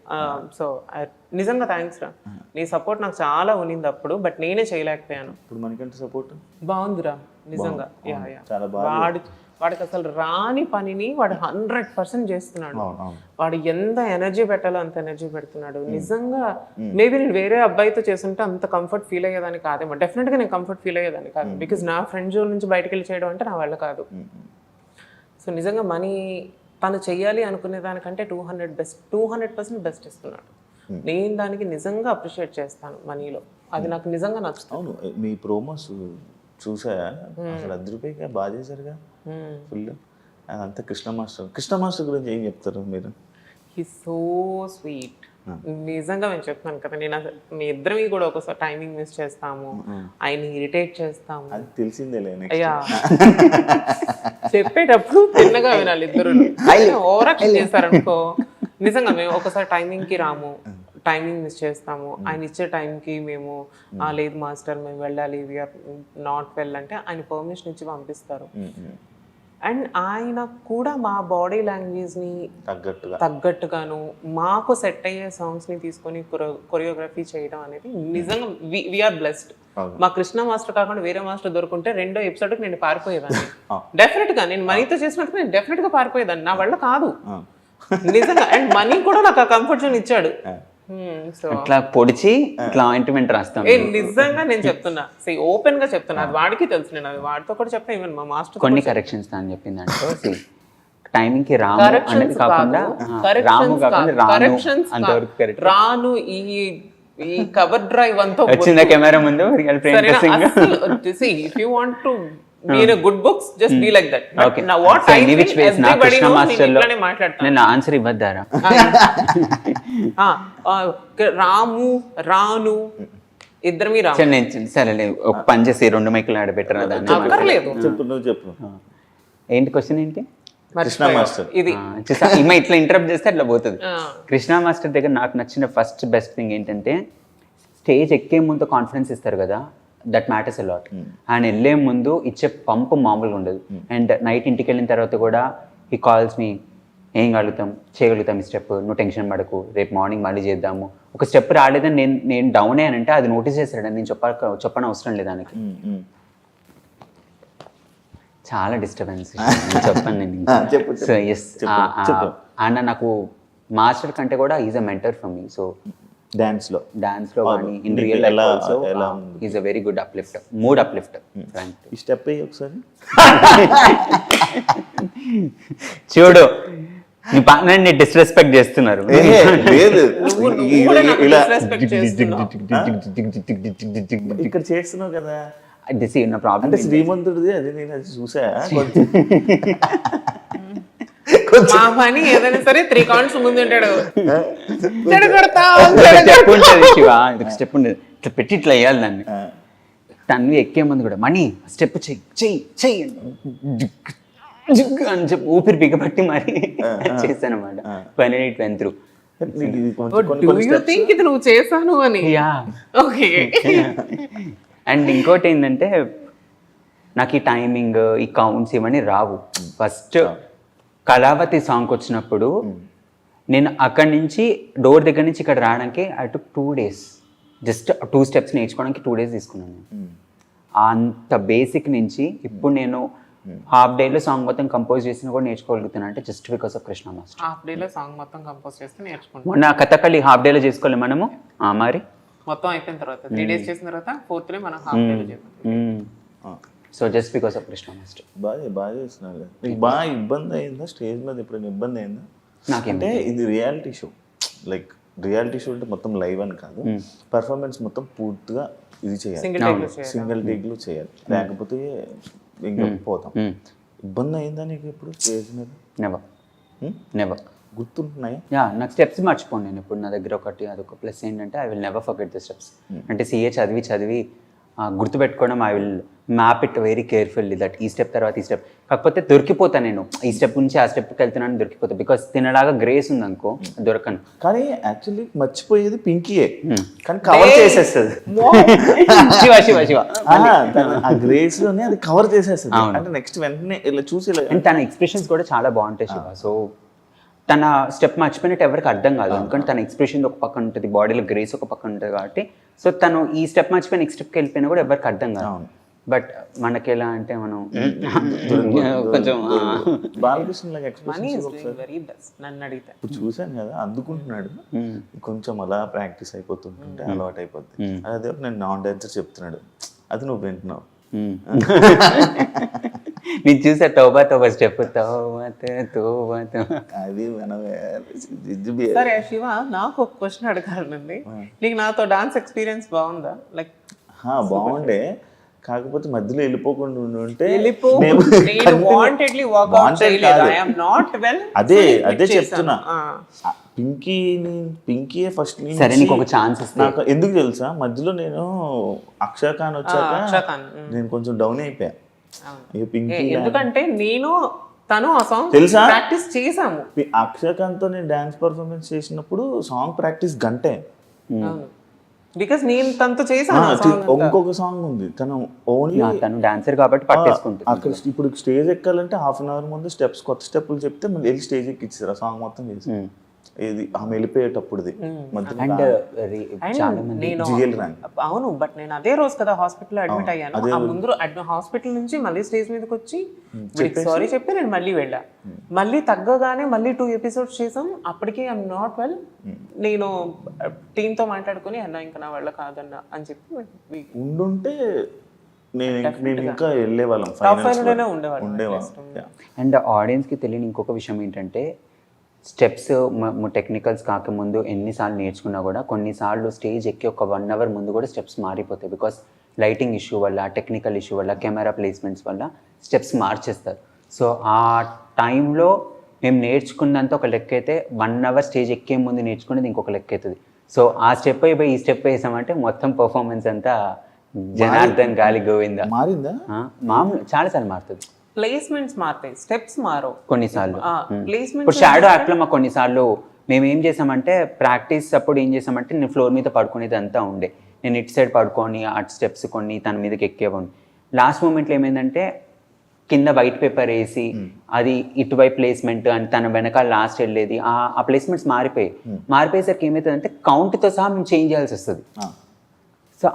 సో నిజంగా థ్యాంక్స్ రా, నీ సపోర్ట్ నాకు చాలా ఉన్నింది అప్పుడు, బట్ నేనే చేయలేకపోయాను. ఇప్పుడు మనకంటే సపోర్ట్ బాగుందిరా నిజంగా. వాడికి అసలు రాని పనిని వాడు 100% చేస్తున్నాడు. వాడు ఎంత ఎనర్జీ పెట్టాలో అంత ఎనర్జీ పెడుతున్నాడు నిజంగా. మేబీ నేను వేరే అబ్బాయితో చేస్తుంటే అంత కంఫర్ట్ ఫీల్ అయ్యేదాన్ని కాదేమో, డెఫినెట్గా నేను కంఫర్ట్ ఫీల్ అయ్యేదాన్ని కాదు, బికాజ్ నా ఫ్రెండ్ జోన్ నుంచి బయటకు వెళ్ళి చేయడం అంటే నా వల్ల కాదు. సో నిజంగా మనీ తను చెయ్యాలి అనుకునే దానికంటే 200% బెస్ట్ ఇస్తున్నాడు. నేను దానికి నిజంగా అప్రిషియేట్ చేస్తాను మనీలో, అది నాకు నిజంగా నచ్చుతుంది. అవును, మీ ప్రోమోస్ చూసా అసలు 10 రూపాయగా బాగా చేశారుగా ఫుల్. అదంతా కృష్ణ మాస్టర్ గురించి ఏం చెప్తారు మీరు? He so sweet. నిజంగా నేను చెప్తున్నాను కదా, నేను మీ ఇద్దరివి కూడా ఒకసారి టైమింగ్ మిస్ చేస్తాము, ఆయన ఇరిటేట్ చేస్తాము, అది తెలిసిందేలే. అయ్యా చెప్పేటప్పుడు తిన్నగా వినాలి ఇద్దరు. ఓవరాక్షన్ చేస్తారనుకో నిజంగా మేము ఒకసారి టైమింగ్కి రాము, టైమింగ్ మిస్ చేస్తాము. ఆయన ఇచ్చే టైంకి మేము లేదు మాస్టర్ మేము వెళ్ళాలి, వీఆర్ నాట్ వెల్ అంటే ఆయన పర్మిషన్ ఇచ్చి పంపిస్తారు. అండ్ ఆయన కూడా మా బాడీ లాంగ్వేజ్ని తగ్గట్టుగాను మాకు సెట్ అయ్యే సాంగ్స్ని తీసుకొని కొరియోగ్రఫీ చేయడం అనేది నిజంగా వీఆర్ బ్లెస్డ్. మా కృష్ణ మాస్టర్ కాకుండా వేరే మాస్టర్ దొరుకుంటే 2వ ఎపిసోడ్కి నేను పారిపోయేదాన్ని. డెఫినెట్గా నేను మనీతో చేసినట్టు నేను డెఫినెట్గా పారిపోయేదాన్ని, నా వల్ల కాదు నిజంగా. అండ్ మనీ కూడా నాకు ఆ కంఫర్ట్ జోన్ ఇచ్చాడు. ఇట్లా పొడిచి ఇట్లా ఆయింట్మెంట్ రాస్తాం. నిజంగా నేను చెప్తున్నా, ఓపెన్ గా చెప్తున్నా, అది వాడికి తెలుసు, నేను అది వాడితో కూడా చెప్తాను. ఈవెన్ మా మాస్టర్ కొన్ని కరెక్షన్స్ అని చెప్పిందంటే టైమింగ్ కి రాము అనేది కాకుండా రాము కాకుండా రాను అంతవరకు కరెక్ట్. రాను ఈ కవర్ డ్రైవ్ అంతా వచ్చిందా కెమెరా ముందు if you want to be in a good books just be like that. Okay. Now what So, I in which feel ways na everybody Krishna knows Master lo నేను మాట్లాడతాను. నేను answer ఇవ్వద్దారా? రాము రాను ఇద్దరమీ రాము. సరే నేను సరే ఒక పని చేసి 2 మైకులు ఆడబెట్టరా దాన్ని? అక్కర్లేదు. చెప్పు నువ్వు చెప్పు. ఏంటి క్వశ్చన్ ఏంటి? కృష్ణ మాస్టర్ ఇది ఈమె ఇట్లా ఇంటరప్ట్ చేస్తే అట్లా పోతుంది. కృష్ణ మాస్టర్ దగ్గర నాకు నచ్చిన ఫస్ట్ బెస్ట్ థింగ్ ఏంటంటే స్టేజ్ ఎక్కే ముందు కాన్ఫిడెన్స్ ఇస్తారు కదా, దట్ మ్యాటర్స్ అలాట్. ఆయన వెళ్ళే ముందు ఇచ్చే పంపు మామూలుగా ఉండదు. అండ్ నైట్ ఇంటికి వెళ్ళిన తర్వాత కూడా హీ కాల్స్ మీ, ఏం చేయగలుగుతాం ఈ స్టెప్, నువ్వు టెన్షన్ పడకు, రేపు మార్నింగ్ మళ్ళీ చేద్దాము. ఒక స్టెప్ రాలేదని నేను డౌన్ అయ్యానంటే అది నోటీస్ చేస్తాడు, నేను చెప్పని అవసరం లేదు దానికి. చాలా డిస్టర్బెన్స్ చెప్పాను నేను. సో ఎస్, ఆయన నాకు మాస్టర్ కంటే కూడా is a mentor for me. So dance లో కానీ in real life also is a very good uplifter, mood uplifter. ఈ స్టెప్ అయ్యి ఒకసారి చూడు, నీ పార్ట్నర్ని డిస్రెస్పెక్ట్ చేస్తున్నారు. లేదు ఇలా Disrespect చేస్తున్నావు. ఇక్కడ చేస్తున్నావు కదా. దిస్ నా ప్రాబ్లం. అంటే శ్రీమంతుడిది అది నేను అది చూసా. మా పని ఏదైనా సరే 3 కాంట్స్ ముందు ఉంటాడు. స్టెప్ ఉంటుంది శివ, స్టెప్ ఉండేది ఇట్లా పెట్టి ఇట్లా వేయాలి దాన్ని. తను ఎక్కే ముందు కూడా మనీ స్టెప్ చెయ్యి అని చెప్పి ఊపిరి బిగబట్టి మరి చేశాను అనమాట. పని వెంత్రు ఇది నువ్వు చేశాను అని. ఓకే. అండ్ ఇంకోటి ఏంటంటే నాకు ఈ టైమింగ్, ఈ కౌంట్స్ ఇవన్నీ రావు. ఫస్ట్ కళావతి సాంగ్కి వచ్చినప్పుడు నేను అక్కడి నుంచి డోర్ దగ్గర నుంచి ఇక్కడ రావడానికి I took 2 days. Just 2 steps నేర్చుకోవడానికి 2 days తీసుకున్నాను. అంత బేసిక్ నుంచి ఇప్పుడు నేను హాఫ్ డేలో సాంగ్ మొత్తం కంపోజ్ చేసిన కూడా నేర్చుకోగలుగుతున్నాను అంటే just because of Krishna master. Half డేలో సాంగ్ మొత్తం కంపోజ్ చేస్తే నేర్చుకుంటాం. మొన్న కథకళి హాఫ్ డేలో చేసుకోవాలి మనము. మరి మొత్తం అయిపోయిన తర్వాత 3 days చేసిన తర్వాత 4th డే మనం హాఫ్ డేలో చేద్దాం. So just because of Krishna master. బాగా చేస్తున్నారు. నీకు బాగా ఇబ్బంది అయిందా స్టేజ్ మీద? ఎప్పుడైనా ఇబ్బంది అయిందా? నాకేంటే ఇది reality show. Like reality show అంటే మొత్తం లైవ్ అని కాదు, పర్ఫార్మెన్స్ మొత్తం పూర్తిగా ఇది చేయాలి, సింగిల్ టేక్లో చేయాలి, లేకపోతే ఇంకా పోతాం. ఇబ్బంది అయిందా నీకు ఎప్పుడు స్టేజ్ మీద? నెవర్. గుర్తుంటున్నాయి? నాకు స్టెప్స్ మర్చిపోను నేను ఇప్పుడు. నా దగ్గర అదొక ప్లస్ ఏంటంటే I will never forget the steps. అంటే సిఏ చదివి గుర్తుపెట్టుకోవడం, I will map it very carefully that ఈ స్టెప్ తర్వాత ఈ స్టెప్. కాకపోతే దొరికిపోతా నేను, ఈ స్టెప్ నుంచి ఆ స్టెప్కి వెళ్తున్నాను దొరికిపోతా. బికాస్ తినలాగా గ్రేస్ ఉంది అనుకో దొరకను. కానీ యాక్చువల్లీ మర్చిపోయేది పింకీయే, కానీ కవర్ చేసేస్తుంది. శివ ఆ గ్రేస్ లోనే అది కవర్ చేసేస్తుంది. అంటే నెక్స్ట్ వెంటనే ఇలా చూసి తన ఎక్స్ప్రెషన్స్ కూడా చాలా బాగుంటాయి శివ. సో తన స్టెప్ మర్చిపోయినట్టు ఎవరికి అర్థం కాదు, ఎందుకంటే తన ఎక్స్ప్రెషన్ ఒక పక్కన ఉంటుంది, బాడీలో గ్రేస్ ఒక పక్కన ఉంటుంది కాబట్టి. సో తను ఈ స్టెప్ మర్చిపోయి నెక్స్ట్ స్టెప్కి వెళ్ళిపోయినా కూడా ఎవరికి అర్థం కాదు. బట్ మనకి ఎలా అంటే మనం కొంచెం బాలకృష్ణ నన్ను అడిగితే ఇప్పుడు చూసాను కదా, అందుకుంటున్నాడు కొంచెం అలా ప్రాక్టీస్ అయిపోతుంటుంటే అలవాటు అయిపోద్ది. అదే నేను నాన్ డాన్సర్ చెప్తున్నాడు, అది నువ్వు వింటున్నావు. నేను చూసా తోబా స్టెప్ అది సరే శివ, నాకు ఒక క్వశ్చన్ అడగాలండి. నీకు నాతో డాన్స్ ఎక్స్పీరియన్స్ బాగుందా? లైక్ బాగుండే, కాకపోతే మధ్యలో వెళ్ళిపోకుండా ఉంటే అదే చెప్తున్నా. పింకీయే ఫస్ట్ నాకు ఎందుకు తెలుసా, మధ్యలో నేను అక్షర్ ఖాన్ వచ్చాక నేను కొంచెం డౌన్ అయిపోయా. ఎందుకంటే నేను తను ఆ సాంగ్ తెలుసా ప్రాక్టీస్ చేసాము. అక్షర్ ఖాన్ తో నేను డాన్స్ పర్ఫార్మెన్స్ చేసినప్పుడు సాంగ్ ప్రాక్టీస్ గంటే. బికాస్ నేను తనతో చేసాను. ఇంకొక సాంగ్ ఉంది, తను ఓన్లీ తను డాన్సర్ కాబట్టి పట్టేసుకుంటుంది. అక్కడ ఇప్పుడు స్టేజ్ ఎక్కాలంటే హాఫ్ అన్ అవర్ ముందు స్టెప్స్, కొత్త స్టెప్పులు చెప్తే మళ్ళీ వెళ్ళి స్టేజ్ ఎక్కిచ్చారు, ఆ సాంగ్ మొత్తం చేసి. ఇది ఆమె వెళ్ళిపోయేటప్పుడుది అవును. బట్ నేను అదే రోజు కదా హాస్పిటల్ అడ్మిట్ అయ్యాను. ఆ ముందు హాస్పిటల్ నుంచి మళ్ళీ స్టేజ్ మీదకి వచ్చి సారీ చెప్పి నేను మళ్ళీ వెళ్ళా. మళ్ళీ తగ్గగానే మళ్ళీ 2 episodes చేసాం. అప్పటికే ఐఎమ్ నాట్ వెల్. నేను టీంతో మాట్లాడుకుని అన్నా ఇంకా నా వల్ల కాదన్నా అని చెప్పి ఉండుంటే మేము ఇంకా వెళ్ళే వాళ్ళం Top five లోనే ఉండేవాళ్ళం. అండ్ ఆడియన్స్కి తెలియని ఇంకొక విషయం ఏంటంటే స్టెప్స్ టెక్నికల్స్ కాకముందు ఎన్నిసార్లు నేర్చుకున్నా కూడా కొన్నిసార్లు స్టేజ్ ఎక్కి ఒక 1 hour ముందు కూడా స్టెప్స్ మారిపోతాయి. బికాస్ లైటింగ్ ఇష్యూ వల్ల, టెక్నికల్ ఇష్యూ వల్ల, కెమెరా ప్లేస్మెంట్స్ వల్ల స్టెప్స్ మార్చేస్తారు. సో ఆ టైంలో మేము నేర్చుకున్నంత ఒక లెక్క అయితే 1 hour స్టేజ్ ఎక్కే ముందు నేర్చుకునేది ఇంకొక లెక్క అవుతుంది. సో ఆ స్టెప్ అయిపోయి ఈ స్టెప్ వేసామంటే మొత్తం పర్ఫార్మెన్స్ అంతా జనార్దన్ గాలి గోవింద మారిందా? మామూలు చాలాసార్లు మారుతుంది. ప్లేస్మెంట్స్ మారుతాయి, స్టెప్స్ మారవు కొన్నిసార్లు ప్లేస్మెంట్. ఇప్పుడు షాడో యాక్ట్లో మాకు కొన్నిసార్లు మేము ఏం చేసామంటే ప్రాక్టీస్ అప్పుడు ఏం చేసామంటే నేను ఫ్లోర్ మీద పడుకునేది అంతా ఉండే, నేను ఇటు సైడ్ పడుకొని అటు స్టెప్స్ కొన్ని తన మీదకి ఎక్కేవాడిని. లాస్ట్ మూమెంట్లో ఏమైందంటే కింద వైట్ పేపర్ వేసి అది ఇటువైపు ప్లేస్మెంట్ అని తన వెనకాల లాస్ట్ వెళ్ళేది, ఆ ప్లేస్మెంట్స్ మారిపోయేసరికి ఏమవుతుందంటే కౌంట్తో సహా మేము చేంజ్ చేయాల్సి వస్తుంది. సో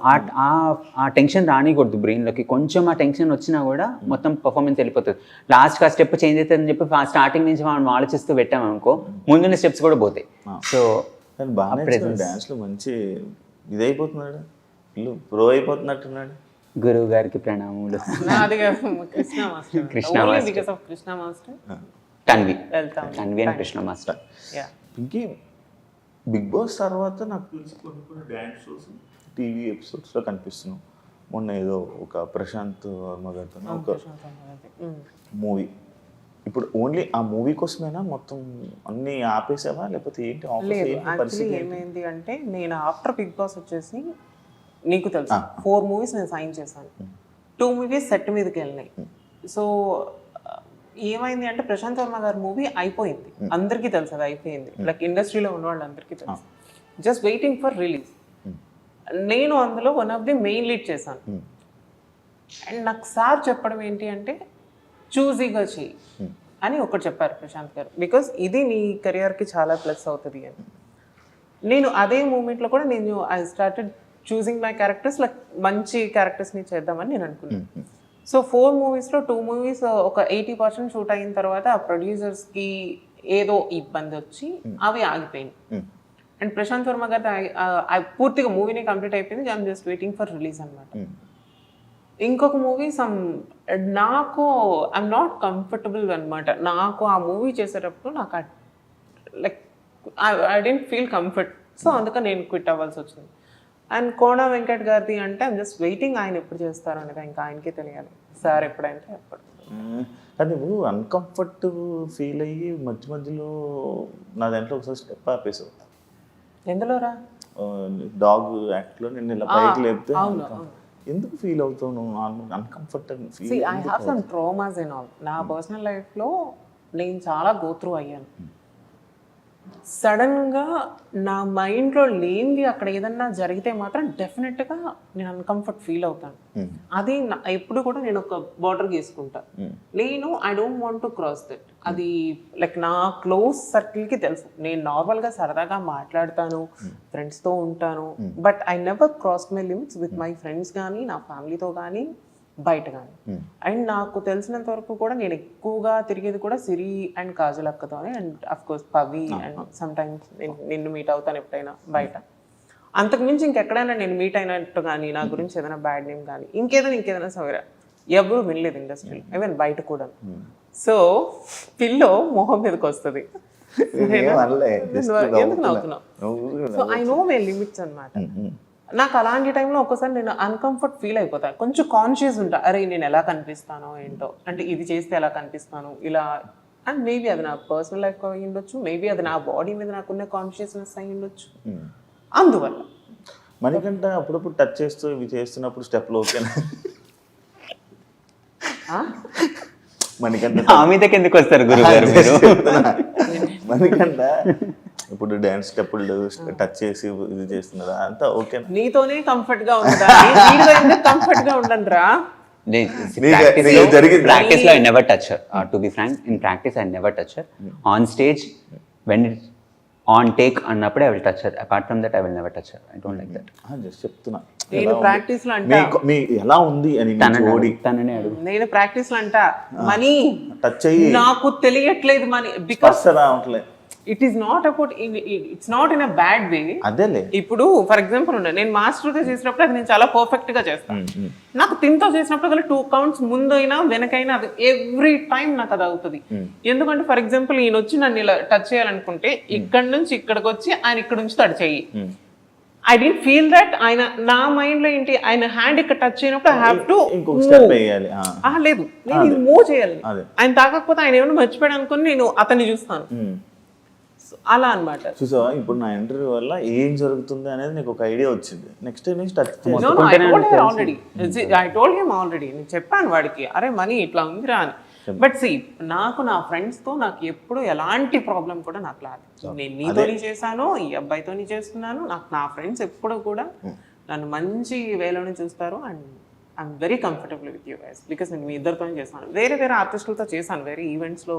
ఆ టెన్షన్ రానికూడదు బ్రెయిన్లోకి. కొంచెం ఆ టెన్షన్ వచ్చినా కూడా మొత్తం పర్ఫార్మెన్స్ వెళ్ళిపోతుంది. లాస్ట్కి ఆ స్టెప్ చేంజ్ అవుతుందని చెప్పి స్టార్టింగ్ నుంచి మనం ఆలోచిస్తూ పెట్టామనుకో ముందున్న స్టెప్స్ కూడా పోతాయి. సో డాన్స్లో మంచి ఇదైపోతున్నాడు, ప్రో అయిపోతున్నట్టున్నాడు. గురువు గారికి ప్రణామములు. Krishna master Tanvi and Krishna master. ఇంకే బిగ్ బాస్ తర్వాత నాకు తెలిసి కొన్ని డ్యాన్స్ షోస్ టీవీ ఎపిసోడ్స్లో కనిపిస్తున్నాం. మొన్న ఏదో ఒక ప్రశాంత్ వర్మ గారితో ఒక మూవీ, ఇప్పుడు ఓన్లీ ఆ మూవీ కోసమేనా మొత్తం అన్ని ఆపేసావా లేకపోతే ఏంటి? లేదు, యాక్చువల్లీ ఏమైంది అంటే నేను ఆఫ్టర్ బిగ్ బాస్ వచ్చేసి నీకు తెలుసు 4 movies నేను సైన్ చేశాను, 2 movies సెట్ మీదకి వెళ్ళినాయి. సో ఏమైంది అంటే ప్రశాంత్ వర్మ గారి మూవీ అయిపోయింది, అందరికీ తెలుసు అది అయిపోయింది, లైక్ ఇండస్ట్రీలో ఉన్న వాళ్ళందరికీ తెలుసు. Just waiting for release. నేను అందులో one of the main lead చేశాను. అండ్ నాకు సార్ చెప్పడం ఏంటి అంటే చూజీగా చెయ్యి అని ఒకటి చెప్పారు ప్రశాంత్ గారు, బికాస్ ఇది నీ కెరియర్కి చాలా ప్లస్ అవుతుంది అని. నేను అదే మూమెంట్లో కూడా నేను I started choosing my characters, like మంచి క్యారెక్టర్స్ని చేద్దామని నేను అనుకున్నాను. సో 4 moviesలో 2 movies ఒక 80% షూట్ అయిన తర్వాత ఆ ప్రొడ్యూసర్స్కి ఏదో ఇబ్బంది వచ్చి అవి ఆగిపోయింది. అండ్ ప్రశాంత్ వర్మ గారి పూర్తిగా మూవీని కంప్లీట్ అయిపోయింది, I'm just waiting for release అనమాట. ఇంకొక మూవీ నాకు ఐఎమ్ నాట్ కంఫర్టబుల్ అనమాట. నాకు ఆ మూవీ చేసేటప్పుడు నాకు like I didn't feel comfort. So అందుకని నేను క్విట్ అవ్వాల్సి వచ్చింది. అండ్ కోన వెంకట్ గారిది అంటే ఐఎమ్ జస్ట్ వెయిటింగ్ ఆయన ఎప్పుడు చేస్తారు అనేది ఇంకా ఆయనకే తెలియాలి, సార్ ఎప్పుడంటే అప్పుడు. కానీ నువ్వు అన్కంఫర్టబుల్ ఫీల్ అయ్యి మధ్యలో నా దాంట్లో ఒకసారి స్టెప్ ఆపేసావు. ఎందులోరా? డాగ్ యాక్ట్లో నేను ఇలా పైకి లేపితే ఎందుకు ఫీల్ అవుతావు నువ్వు? Uncomfortable feel. I have some traumas in all. నా పర్సనల్ లైఫ్లో నేను చాలా గో త్రూ అయ్యాను. సడన్గా నా మైండ్లో లేనిది అక్కడ ఏదన్నా జరిగితే మాత్రం డెఫినెట్గా నేను అన్కంఫర్ట్ ఫీల్ అవుతాను. అది ఎప్పుడు కూడా నేను ఒక బార్డర్ గీసుకుంటా. నేను I don't want to cross that. అది లైక్ నా క్లోజ్ సర్కిల్కి తెలుసు, నేను నార్మల్గా సరదాగా మాట్లాడతాను, ఫ్రెండ్స్తో ఉంటాను, but I never cross my limits with my friends కానీ నా ఫ్యామిలీతో కానీ బయట కానీ. అండ్ నాకు తెలిసినంత వరకు కూడా నేను ఎక్కువగా తిరిగేది కూడా సిరి అండ్ కాజల్ అక్కతోనే, and of course Pavi, and sometimes నిన్ను మీట్ అవుతాను ఎప్పుడైనా బయట. అంతకుమించి ఇంకెక్కడైనా నేను మీట్ అయినట్టు కానీ నా గురించి ఏదైనా బ్యాడ్ నేమ్ కానీ ఇంకేదైనా సవరా ఎవరు వినలేదు ఇండస్ట్రీలో, ఈవెన్ బయట కూడా. సో పిల్లో మొహం మీదకి వస్తుంది, ఎందుకు నవ్వుతున్నావు? So I know my limits అనమాట. నాకు అలాంటి టైంలో ఒక్కసారి నేను అన్కంఫర్ట్ ఫీల్ అయిపోతాను, కొంచెం కాన్షియస్ ఉంటా, అరే నేను ఎలా కనిపిస్తానో ఏంటో, అంటే ఇది చేస్తే ఎలా కనిపిస్తాను ఇలా. అండ్ మేబీ అది నా పర్సనల్ లైఫ్ అయి ఉండొచ్చు, మేబీ అది నా బాడీ మీద నాకున్న కాన్షియస్నెస్ అయి ఉండొచ్చు. అందువల్ల మనకంటే అప్పుడప్పుడు టచ్ చేస్తూ ఇవి చేస్తున్నప్పుడు స్టెప్లు ఓకేనా? మనకంటే మీదకి ఎందుకు వస్తారు గురుగారు? మనకంట ఇప్పుడు డాన్స్ స్టెప్పులు టచ్ చేసి ఇది చేస్తున్నారు అంతా ఓకే? నీతోనే కంఫర్ట్ గా ఉందా? కంఫర్ట్ గా ఉండండి రా. Practice lo I never touch her. To be frank, in practice I never touch her. On stage, when it's on take అన్నప్పుడు I will touch her. Apart from that I will never touch her. I don't like that. Just చెప్తున్నా, నేను practice లో అంటా మీ ఎలా ఉంది అని తననే అడుగు. నేను ప్రాక్టీస్ లో అంటా మనీ టచ్ అయ్యి నాకు తెలియట్లేదు మనీ, బికాస్ రావట్లేదు. It is not about it's not in a bad way. అదేలే. ఇప్పుడు ఫర్ ఎగ్జాంపుల్ నేను మాస్టర్తో చేసినప్పుడు అది నేను చాలా పర్ఫెక్ట్ గా చేస్తాను. నాకు తిన్తో చేసినప్పుడు అది 2 counts ముందైనా వెనకైనా అది ఎవ్రీ టైం నాకు అది అవుతుంది. ఎందుకంటే ఫర్ ఎగ్జాంపుల్ ఈయన వచ్చి నన్ను ఇలా టచ్ చేయాలనుకుంటే ఇక్కడ నుంచి ఇక్కడికి వచ్చి ఆయన ఇక్కడ నుంచి టచ్ చెయ్యి. ఐ డి ఫీల్ దట్ ఆయన నా మైండ్ లో ఏంటి ఆయన హ్యాండ్ ఇక్కడ టచ్ అయినప్పుడు ఐ హ్యావ్ టు ఇంకొక స్టెప్ వేయాలి. లేదు నేను ఇది మూవ్ చేయాలి. ఆయన తాగకపోతే ఆయన ఏమైనా మర్చిపోయాడు అనుకుని నేను అతన్ని చూస్తాను. అలా అన్నమాట. చూసావా ఇప్పుడు నా ఇంటర్వ్యూ వల్ల ఏం జరుగుతుంది అనేది నీకు ఒక ఐడియా వచ్చింది. నెక్స్ట్ టైం నుంచి టచ్ ఆల్రెడీ నేను చెప్పాను వాడికి, అరే మనీ ఇట్లా ఉందిరా అని. బట్ సి నాకు నా ఫ్రెండ్స్ తో నాకు ఎప్పుడు ఎలాంటి ప్రాబ్లం కూడా నాకు లేదు. నేను నీతోని చేశాను, ఈ అబ్బాయితోని చేస్తున్నాను. నాకు నా ఫ్రెండ్స్ ఎప్పుడు కూడా నన్ను మంచి వేలోనే చూస్తారు. And I'm very comfortable with you guys because నేను మీ ఇద్దరితోనే చేశాను. వేరే ఆర్టిస్టులతో చేశాను, వేరే ఈవెంట్స్ లో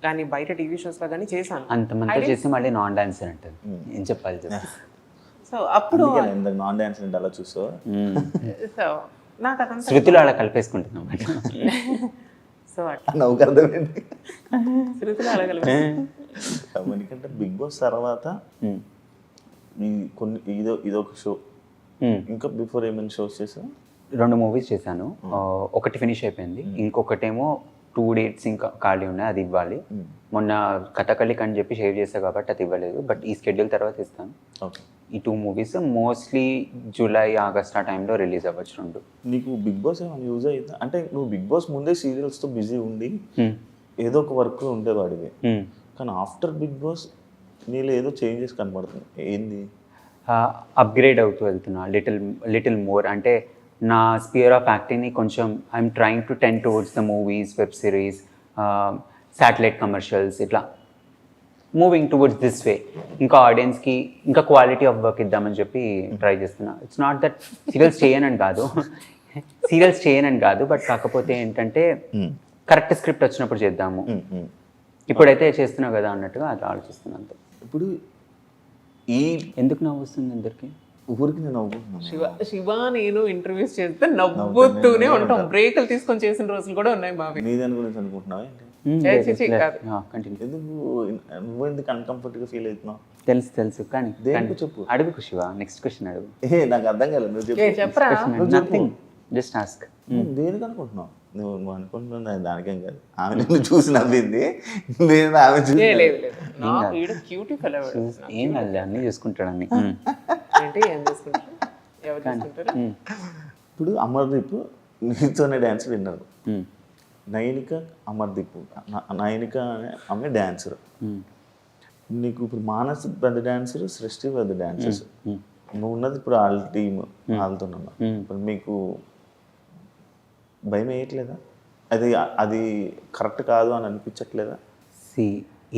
కానీ బయట టీవీ షోస్ లో కానీ చేశాను. అంతమంది చేసి మళ్ళీ నాన్ డాన్సర్ అంటారు. ఏం చెప్పాలి చెప్పి. సో అప్పుడు నాన్ డాన్స్ అలా చూసా. సో నాకు అదంతా శృతిలో అలా కలిపేసుకుంటున్నాం. సో నవ్వుకు అర్థమైంది. శృతిలో అడగలి. ఎందుకంటే బిగ్ బాస్ తర్వాత కొన్ని ఇదొక షో, ఇంకా బిఫోర్ ఏమైనా షోస్ చేసా? 2 movies చేశాను. ఒకటి ఫినిష్ అయిపోయింది, ఇంకొకటేమో 2 dates ఇంకా ఖాళీ ఉన్నాయి, అది ఇవ్వాలి. మొన్న కథకళిక్ అని చెప్పి షేర్ చేస్తా కాబట్టి అది ఇవ్వలేదు, బట్ ఈ షెడ్యూల్ తర్వాత ఇస్తాను. ఈ 2 movies మోస్ట్లీ జూలై ఆగస్ట్ ఆ టైంలో రిలీజ్ అవ్వచ్చు 2. నీకు బిగ్ బాస్ ఏమైనా యూజ్ అవుతుందా? అంటే నువ్వు బిగ్ బాస్ ముందే సీరియల్స్తో బిజీ ఉండి ఏదో ఒక వర్క్లో ఉండేవాడివి, కానీ ఆఫ్టర్ బిగ్ బాస్ నీలో ఏదో చేంజెస్ కనబడుతుంది. ఏంది? అప్గ్రేడ్ అవుతూ వెళ్తున్నా లిటిల్ మోర్. అంటే నా స్పియర్ ఆఫ్ యాక్టింగ్ని కొంచెం I'm trying to ten towards the movies, web series, satellite commercials, ఇట్లా మూవింగ్ టువర్డ్స్ దిస్ వే. ఇంకా ఆడియన్స్కి ఇంకా క్వాలిటీ ఆఫ్ వర్క్ ఇద్దామని చెప్పి ట్రై చేస్తున్నా. ఇట్స్ నాట్ దట్ సీరియల్స్ చేయనని కాదు, బట్ కాకపోతే ఏంటంటే కరెక్ట్ స్క్రిప్ట్ వచ్చినప్పుడు చేద్దాము, ఇప్పుడైతే చేస్తున్నావు కదా అన్నట్టుగా అది ఆలోచిస్తున్నాను అంతే. ఇప్పుడు ఎందుకు నవ్వు వస్తుంది అందరికి? ఊరికి నేను నవ్వుకుంటున్నాను. శివ నేను ఇంటర్వ్యూస్ చేస్తే నవ్వుతూనే ఉంటాం. బ్రేకులు తీసుకొని చేసిన రోజులు కూడా ఉన్నాయి మావి. నీ దాని గురించి అనుకుంటున్నావా? ఎందుకు నువ్వు ఎందుకు అన్కంఫర్టబుల్ గా ఫీల్ అవుతున్నావు? తెలుసు కానీ చెప్పు. అడుగు శివ, నెక్స్ట్ క్వశ్చన్ అడుగు. నాకు అర్థం కాలేదు, నువ్వు చెప్పరా. Just ask. దేనికి అనుకుంటున్నావు? నువ్వు అనుకుంటున్నా దానికేం కాదు. ఆమె నిన్ను చూసి నవ్వింది, నేను ఆమె చూసి ఏం కాదు, అన్నీ చూసుకుంటాడు అన్ని. ఇప్పుడు అమర్దీప్ నీతోనే డ్యాన్స్ విన్నారు. నయనిక అమర్దీప్, నయనిక ఆమె డాన్సర్, నీకు ఇప్పుడు మానస్ పెద్ద డాన్సర్, సృష్టి పెద్ద డాన్సర్స్. నువ్వు ఉన్నది ఇప్పుడు వాళ్ళ టీమ్, వాళ్ళతో ఉన్నావు. ఇప్పుడు మీకు భయం వేయట్లేదా? అది కరెక్ట్ కాదు అని అనిపించట్లేదా?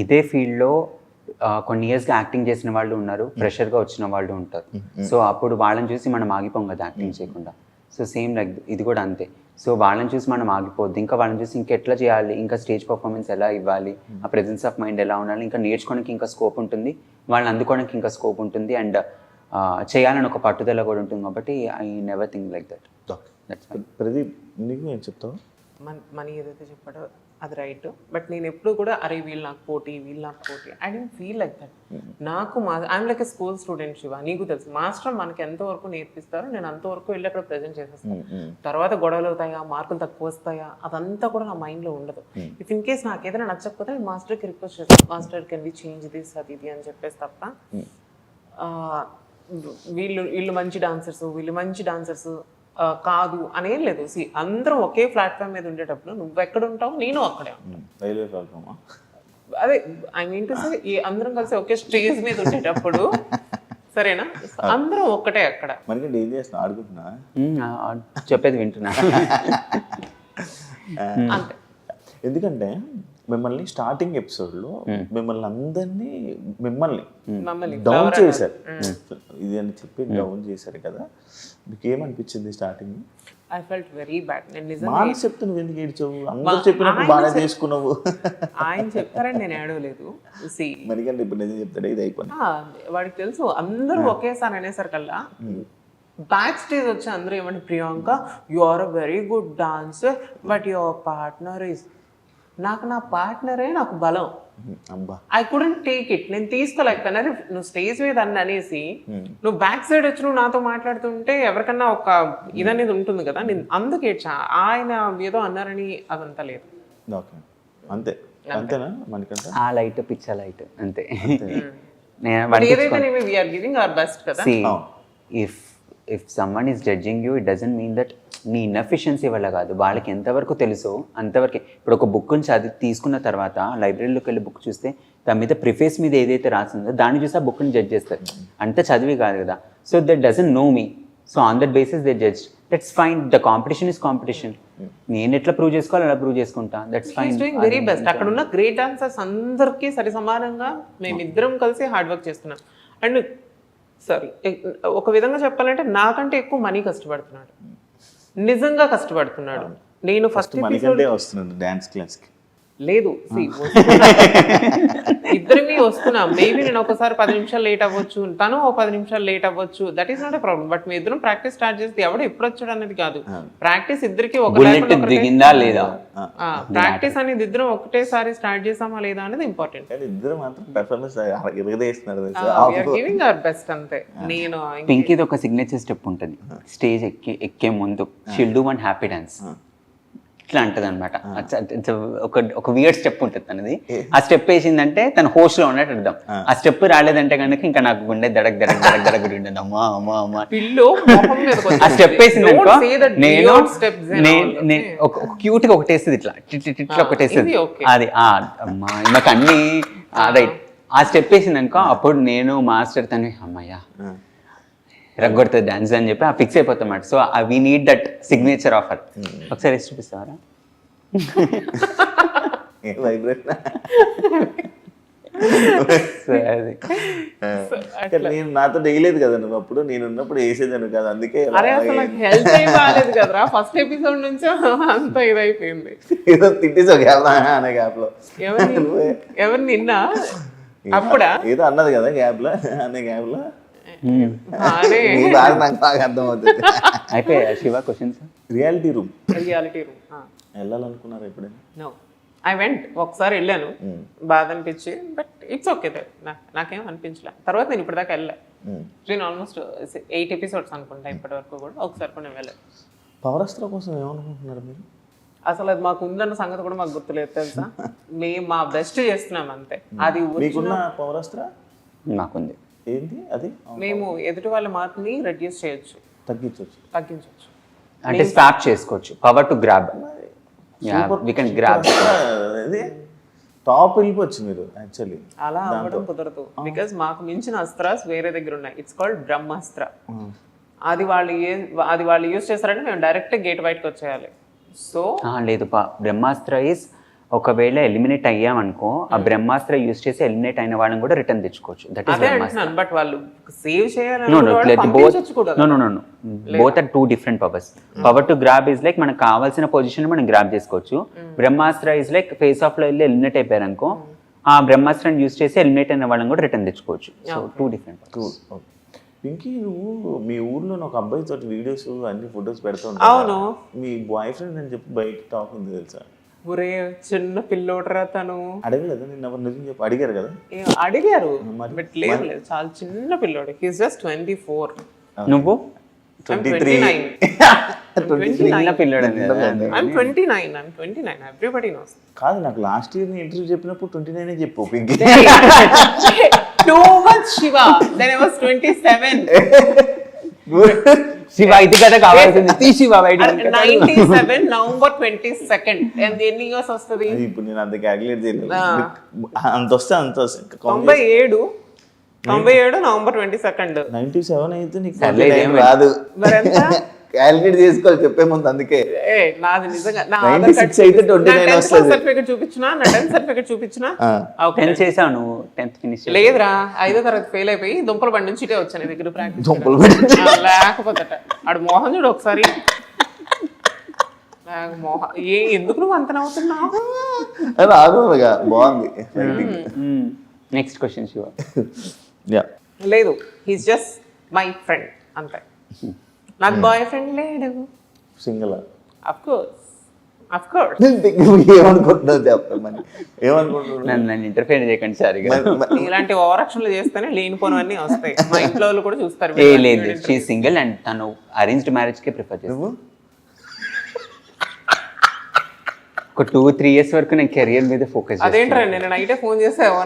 ఇదే ఫీల్డ్లో కొన్ని ఇయర్స్గా యాక్టింగ్ చేసిన వాళ్ళు ఉన్నారు, ఫ్రెషర్గా వచ్చిన వాళ్ళు ఉంటారు. సో అప్పుడు వాళ్ళని చూసి మనం ఆగిపోం కదా యాక్టింగ్ చేయకుండా. సో సేమ్ లైక్ ఇది కూడా అంతే. సో వాళ్ళని చూసి మనం ఆగిపోద్ది, ఇంకా వాళ్ళని చూసి ఇంకెట్లా చేయాలి, ఇంకా స్టేజ్ పర్ఫార్మెన్స్ ఎలా ఇవ్వాలి, ఆ ప్రెజెన్స్ ఆఫ్ మైండ్ ఎలా ఉండాలి, ఇంకా నేర్చుకోవడానికి ఇంకా స్కోప్ ఉంటుంది, వాళ్ళని అందుకోవడానికి ఇంకా స్కోప్ ఉంటుంది, అండ్ చేయాలని ఒక పట్టుదల కూడా ఉంటుంది. కాబట్టి I never think like that. Pradeep, నీకు ఏం చెప్తావు? మనీ ఏదైతే చెప్పాడో అది రైట్, బట్ నేను ఎప్పుడు కూడా అరే వీళ్ళు నాకు పోటీ I don't feel like that. నాకు I'm like a school student Shiva, నీకు తెలుసు మాస్టర్ మనకి ఎంతవరకు నేర్పిస్తారో నేను అంతవరకు వెళ్ళి అక్కడ ప్రజెంట్ చేసేస్తాను. తర్వాత గొడవలు అవుతాయా, మార్కులు తక్కువ వస్తాయా, అదంతా కూడా నా మైండ్లో ఉండదు. ఇఫ్ ఇన్ కేస్ నాకు ఏదైనా నచ్చకపోతే నేను మాస్టర్కి రిక్వెస్ట్ చేస్తాను, master can we change this అది ఇది అని చెప్పేసి తప్ప వీళ్ళు మంచి డాన్సర్స్ కాదు అనేం లేదు. సి అందరం ఒకే ప్లాట్ఫామ్ మీద ఉండేటప్పుడు నువ్వు ఎక్కడ ఉంటావు, నేను అక్కడే ఉంటాను. అదే ఐ మీన్ టు సే అందరం కలిసి ఒకే స్టేజ్ మీద ఉండేటప్పుడు సరేనా, అందరం ఒక్కటే అక్కడ. చెప్పేది వింటున్నా. అంతే. ఎందుకంటే మిమ్మల్ని స్టార్టింగ్ ఎపిసోడ్లో మిమ్మల్ని డౌన్ చేశారు, ఇది అని చెప్పి డౌన్ చేశారు కదా, మీకు ఏమనిపించింది starting? I felt very bad. నేను నిజంగా చెప్తే నువ్వు ఎందుకు ఏడ్చావు? అందరూ చెప్పినప్పుడు బాగా చేసుకున్నావు. ఆయన చెప్తారని నేను ఏడవలేదు. మరికంటే ఇప్పుడు నిజం చెప్తాడు, ఇది అయిపోయింది. వాడికి తెలుసు అందరూ ఒకేసారి అనేసరికల్లా బ్యాక్ స్టేజ్ వచ్చి అందరూ ఏమంటే Priyanka you are a very good dancer but your partner is నాకు నా పార్ట్నరే నాకు బలం. అబ్బా ఐ కుడెంట్ టేక్ ఇట్. నేను తీసుకోలేకపోయాను. అరే నువ్వు స్టేజ్ మీద అన్ని అనేసి నువ్వు బ్యాక్ సైడ్ వచ్చి నువ్వు నాతో మాట్లాడుతుంటే ఎవరికన్నా ఒక ఇదనేది ఉంటుంది కదా. నేను అందుకే ఆయన ఏదో అన్నారని అదంతా లేదు. ఓకే అంతే అంతేనా మనకంటే ఆ లైట్ పిచ్చ లైట్ అంతే. But ఏదైతే మేము వీఆర్ గివింగ్ అవర్ బెస్ట్ కదా. If someone is judging you, it doesn't mean that నీ ఇన్ఎఫిషియన్సీ వల్ల కాదు. వాళ్ళకి ఎంతవరకు తెలుసో అంతవరకే. ఇప్పుడు ఒక బుక్ని చదివి తీసుకున్న తర్వాత లైబ్రరీలోకి వెళ్ళి బుక్ చూస్తే దాని మీద ప్రిఫేస్ మీద ఏదైతే రాసిందో దాన్ని చూసి ఆ బుక్ని జడ్జ్ చేస్తారు. అంత చదివి కాదు కదా. So that doesn't know me. So on that basis they judge. That's fine. The competition is competition. నేను ఎట్లా ప్రూవ్ చేసుకోవాలి అలా ప్రూవ్ చేసుకుంటా. That's fine. Doing very best. అక్కడ ఉన్న గ్రేట్ డాన్సర్స్ అందరికీ సరి సమానంగా మేమిద్దరం కలిసి హార్డ్ వర్క్ చేస్తున్నాం. అండ్ సారీ ఒక విధంగా చెప్పాలంటే నాకంటే ఎక్కువ మనీ కష్టపడుతున్నాడు, నిజంగా కష్టపడుతున్నాడు. నేను ఫస్ట్ మనకంటే వస్తున్నాడు డాన్స్ క్లాస్కి. లేదు ఇద్దరిని వస్తున్నాం. మేబీ నేను ఒకసారి 10 నిమిషాలు లేట్ అవ్వచ్చు, తను 10 నిమిషాలు లేట్ అవ్వచ్చు. That is not a problem. But మీ ఇద్దరం ప్రాక్టీస్ స్టార్ట్ చేస్తే ఎవడు ఎప్పుడు వచ్చాడు అనేది కాదు. ప్రాక్టీస్ ఇద్దరికి దిగిందా లేదా, ప్రాక్టీస్ అనేది ఇద్దరం ఒకటేసారి స్టార్ట్ చేసామా లేదా అనేది ఇంపార్టెంట్. ఇద్దరు మాత్రం పెర్ఫార్మెన్స్ గివింగ్ అవర్ బెస్ట్ అంతే. నేను పింకీది ఒక సిగ్నేచర్ స్టెప్ ఉంటుంది స్టేజ్ ఎక్కే ముందు. She'll do one happy dance ఇట్లా అంటది అనమాట. ఒక వియర్డ్ స్టెప్ ఉంటుంది తనది. ఆ స్టెప్ వేసిందంటే తన హోస్ట్ లో ఉన్నట్టు అర్థం. ఆ స్టెప్ రాలేదంటే కనుక ఇంకా నాకు గుండె దడక్ దడక్ దడక్ దడక్ ఉండేది. అమ్మా అమ్మా అమ్మా ఆ స్టెప్ వేసిందనుకో నేను ఒక క్యూట్ గా ఒకటేస్తుంది ఇట్లా ఇట్లా ఒకటేస్తుంది. అది అమ్మా నాకు అన్ని రైట్. ఆ స్టెప్ వేసిందనుకో అప్పుడు నేను మాస్టర్ తను అమ్మయ్యా రగ్గొడుతుంది డాన్స్ అని చెప్పి ఫిక్స్ అయిపోతాం అన్నమాట. So we need that signature offer. ఒకసారి వేసి చూపిస్తావరా? నేను నాతో వేయలేదు కదా నువ్వు అప్పుడు. నేను ఉన్నప్పుడు వేసేదాను కదా, అందుకే ఫస్ట్ ఎపిసోడ్ నుంచి అంత ఇదైపోయింది. ఏదో తిట్టేసి అనే గ్యాప్ లో ఎవరు నిన్న అప్పుడా ఏదో అన్నది కదా గ్యాప్ లో, అనే గ్యాప్ లో నాకు బాగా అర్థం అవుతుంది. అయిపోయా శివ క్వశ్చన్స్? రియాలిటీ రూమ్ వెళ్ళాలనుకున్నారు ఎప్పుడైనా? No, I went. ఒకసారి వెళ్ళాను, బాధ అనిపించి. But it's okay. నాకేం అనిపించలే. తర్వాత నేను ఇప్పటిదాకా వెళ్ళా. నేను ఆల్మోస్ట్ 8 ఎపిసోడ్స్ అనుకుంటా ఇప్పటి వరకు కూడా. ఒకసారి కూడా నేను వెళ్ళాను. పవరాస్త్ర కోసం ఏమనుకుంటున్నారు మీరు? అసలు అది మాకు ఉందన్న సంగతి కూడా మాకు గుర్తులేదు తెలుసా. మేము మా బెస్ట్ చేస్తున్నాం అంతే. అది మీకున్న పవరాస్త్ర నాకుంది. ఏంటి అది? మేము ఎదుటి వాళ్ళ మార్క్ని రెడ్యూస్ చేయొచ్చు, తగ్గించవచ్చు. అంటే స్వాప్ చేసుకోవచ్చు. Power to grab. We can grab. Top వెళ్ళిపోవచ్చు మీరు యాక్చువల్లీ. అలా అవ్వడం కుదరదు. బికాస్ మాకు మించిన అస్త్రాస్ వేరే దగ్గర ఉన్నాయి. ఇట్స్ కాల్డ్ బ్రహ్మాస్త్ర. అది వాళ్ళు యూజ్ చేస్తారంటే మేము డైరెక్ట్ గేట్ బయటకు వచ్చేయాలి. సో లేదు బ్రహ్మాస్త్ర ఈస్ ఒకవేళ ఎలిమినేట్ అయ్యామనుకో ఆ బ్రహ్మాస్త్ర యూజ్ చేసి ఎలిమినేట్ అయిన వాళ్ళని కూడా రిటర్న్ తెచ్చుకోవచ్చు. That is Brahmastra. బట్ వాళ్ళు సేవ్ చేయాలి. Both are 2 different powers. Power to grab is like మనకు కావాల్సిన పొజిషన్ మనం గ్రాబ్ చేసుకోవచ్చు. Brahmastra is like face off లో వెళ్ళి ఎలిమినేట్ అయిపోయారు అనుకో ఆ బ్రహ్మాస్త్రాన్ని యూజ్ చేసి ఎలిమినేట్ అయిన వాళ్ళని కూడా రిటర్న్ తెచ్చుకోవచ్చు. So 2 different. పింకీ, నువ్వు మీ ఊర్లో ఒక అబ్బాయి తోటి వీడియోస్ అన్ని ఫొటోస్ పెడతా ఉంటావు. అవును. మీ బాయ్ ఫ్రెండ్ అని చెప్పి బయట టాక్ ఉంది తెలుసా? ఒరే చిన్న పిల్లోడరా తను. అడగలేదు నిన్న నిజం చెప్పి అడిగారు కదా? అడిగారు బట్ లేదు చాలా చిన్న పిల్లోడు. He's just 24. నువ్వు 23. చిన్న పిల్లోడు. I'm 29. Everybody knows. కాదు, నాకు లాస్ట్ ఇయర్ ఇంటర్వ్యూ చెప్పినప్పుడు 29 చెప్పు Pinky. Too much Shiva. Then I was 27. Shiva ఇది కదా కావాల్సింది. Shiva 97 November 22nd. And ఎన్ని ఇయర్స్ వస్తుంది ఇప్పుడు? నేను అంత క్యాలిక్యులేట్ చేయలేదు. అంత వస్తే 97 November 22nd. 97 అయితే నీకు రాదు. క్యాలిక్యులేట్ చేసుకోవాలి చెప్పే ముందు. అందుకే నాది నిజంగా నా 96 అయితే 29 వస్తుంది. సర్టిఫికెట్ చూపించినా, నా 10th సర్టిఫికెట్ చూపించినా. ఓకే చేసావు నువ్వు 10th ఫినిష్? లేదురా, 5వ తరగతి ఫెయిల్ అయిపోయి దుంపల బండి నుంచి ఇటే వచ్చాను దగ్గర ప్రాక్టీస్. దుంపల బండి లేకపోతే ఆడు మోహన్ చూడు ఒకసారి. మోహన్ ఎందుకు నువ్వు అంత నవ్వుతున్నావు? బాగుంది. Next question Shiva. లేదు, హీస్ జస్ట్ మై ఫ్రెండ్ అంతే. నాకు బాయ్ ఫ్రెండ్ లేడు. Single? Of course of course ఏమనుకుంటున్నావు చెప్పమని ఏమనుకుంటున్నావు నన్ను ఇంటర్ఫేర్ చేయకండి సార్ ఇక. ఇలాంటి ఓవరాక్షన్లు చేస్తేనే లేనిపోనివన్నీ వస్తాయి. మా ఇంట్లో వాళ్ళు కూడా చూస్తారు. ఏ లేదు, షీ సింగిల్ అండ్ తను అరేంజ్డ్ మ్యారేజ్ కే ప్రిఫర్ చేస్తాను. నువ్వు ఒక 2-3 years వరకు నేను కెరియర్ మీద ఫోకస్ అదేంట్రా నేను నైటే ఫోన్ చేసావు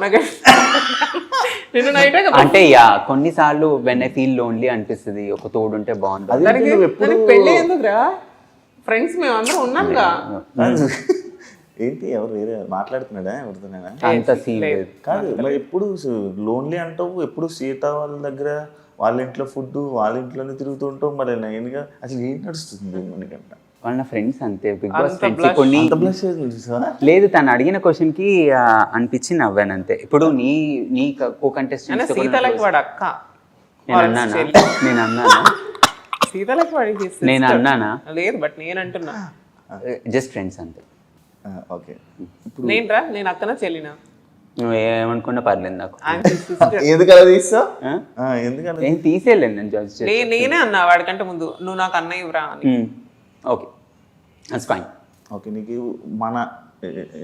నిన్ను నైటే అంటే కొన్నిసార్లు వెన్ ఐ ఫీల్ లోన్లీ అనిపిస్తుంది, ఒక తోడుంటే బాగుంటుంది. అది నువ్వు ఎప్పుడు పెళ్ళి ఎందుకురా, ఫ్రెండ్స్ మేము అందరం ఉన్నాంగా. ఏంటి ఎవరు వేరే మాట్లాడుతున్నాడా ఎవరితోనైనా? అంత సీన్ లేదు. కాదు మరి ఎప్పుడు లోన్లీ అంటావు, ఎప్పుడు సీత వాళ్ళ దగ్గర వాళ్ళ ఇంట్లో ఫుడ్ వాళ్ళ ఇంట్లోనే తిరుగుతుంటావు, మరి నేనుగా అసలు ఏం నడుస్తుంది మనకంట? వాళ్ళ ఫ్రెండ్స్ అంతే, బిగ్ బాస్ ఫ్రెండ్స్. కొన్ని చూసావా? లేదు, తను అడిగిన క్వశ్చన్ కి అనిపించి నవ్వాను అంతే. ఇప్పుడు నీ కో కంటెస్టెంట్ సీతలకి వాడు అక్క, నేను అన్నానా సీతలకి వాడికి నేను అన్నానా? లేదు, బట్ నేను అంటున్నా జస్ట్ ఫ్రెండ్స్ అంతే. ఓకే, నేను అక్కన చెల్లినా నువ్వు ఏమనుకున్నా పర్లేదు నాకు. ఎందుకు అలా తీస్తావు? ఎందుకలా నేను తీసేయలేను, నేను జడ్జ్. నేనే అన్నా వాడికంటే ముందు, నువ్వు నాకు అన్నయ్య రా అని. Okay, that's fine. ఓకే, నీకు మన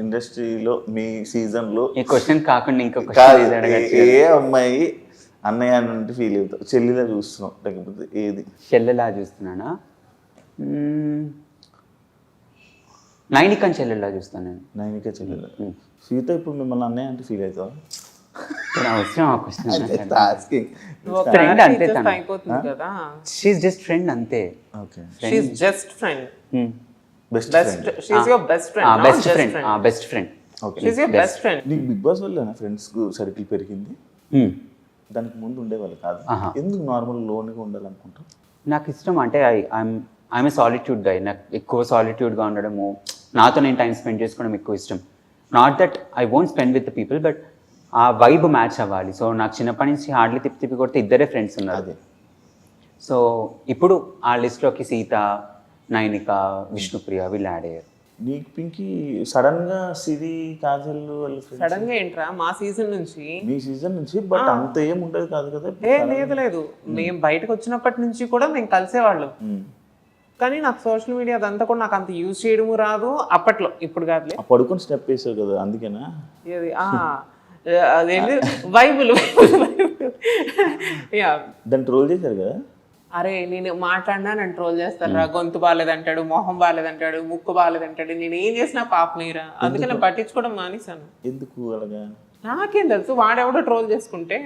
ఇండస్ట్రీలో మీ సీజన్లో ఈ క్వశ్చన్ కాకుండా ఇంకొక ఏ అమ్మాయి అన్నయ్య అంటే ఫీల్ అవుతావు? చెల్లిలా చూస్తున్నావు లేకపోతే ఏది? చెల్లెలా చూస్తున్నానా? నైనికని చెల్లెలా చూస్తాను నేను. నైనిక చెల్లెలా. సీత ఇప్పుడు మిమ్మల్ని అన్నయ్య అంటే ఫీల్ అవుతావా? అవసరం ఆ క్వశ్చన్. ఫ్రెండ్ అంతే, అయిపోతుంది కదా. షీఈ్ జస్ట్ ఫ్రెండ్ అంతే. Okay, she's just friend. Best she's your best friend. Best friend, best friend. Okay, she's your best friend. నీకు బిగ్ బాస్ వల్ల ఫ్రెండ్స్ సర్కిల్ పెరిగింది? దానికి ముందు ఉండేవాళ్ళు కాదు. ఎందుకు నార్మల్ లోన్గా ఉండాలనుకుంటావు? నాకు ఇష్టం అంటే ఐఎమ్ ఏ సాలిట్యూడ్ గై. నాకు ఎక్కువ సాలిట్యూడ్గా ఉండడము, నాతో నేను టైం స్పెండ్ చేసుకోవడం ఎక్కువ ఇష్టం. Not that I won't spend with the people, but ఆ వైబ్ మ్యాచ్ అవ్వాలి. సో నాకు చిన్నప్పటి నుంచి హార్డ్లీ తిప్పి కొడితే ఇద్దరే ఫ్రెండ్స్ ఉన్నారు. సో ఇప్పుడు ఆ లిస్ట్లోకి సీత, నైనిక, విష్ణుప్రియ వీళ్ళు యాడ్ అయ్యారు. నీకు పింకీ సడన్ గా సిరి, కాజల్ సడన్ గా ఏంట్రా మా సీజన్ నుంచి, మీ సీజన్ నుంచి, బట్ అంత ఏం ఉండదు కాదు కదా? లేదు మేము బయటకు వచ్చినప్పటి నుంచి కూడా మేము కలిసేవాళ్ళం. కానీ నాకు సోషల్ మీడియా అదంతా కూడా నాకు అంత యూజ్ చేయడము రాదు అప్పట్లో. ఇప్పుడు కాదులే, పడుకొని స్టెప్ వేసావు కదా అందుకేనా? ఏది అదేంటి బైబుల్. దాన్ని ట్రోల్ చేశారు కదా? అరే నేను మాట్లాడినా నన్ను ట్రోల్ చేస్తారు రా, గొంతు బాగాలేదంటాడు, మొహం బాగాలేదంటాడు, ముక్కు బాగాలేదంటాడు, నేను ఏం చేసినా పాపనీరా. అందుకే నేను పట్టించుకోవడం మానేశాను. ఎందుకు అలాగా? నాకేం తెలుసు, వాడెవడో ట్రోల్ చేసుకుంటే.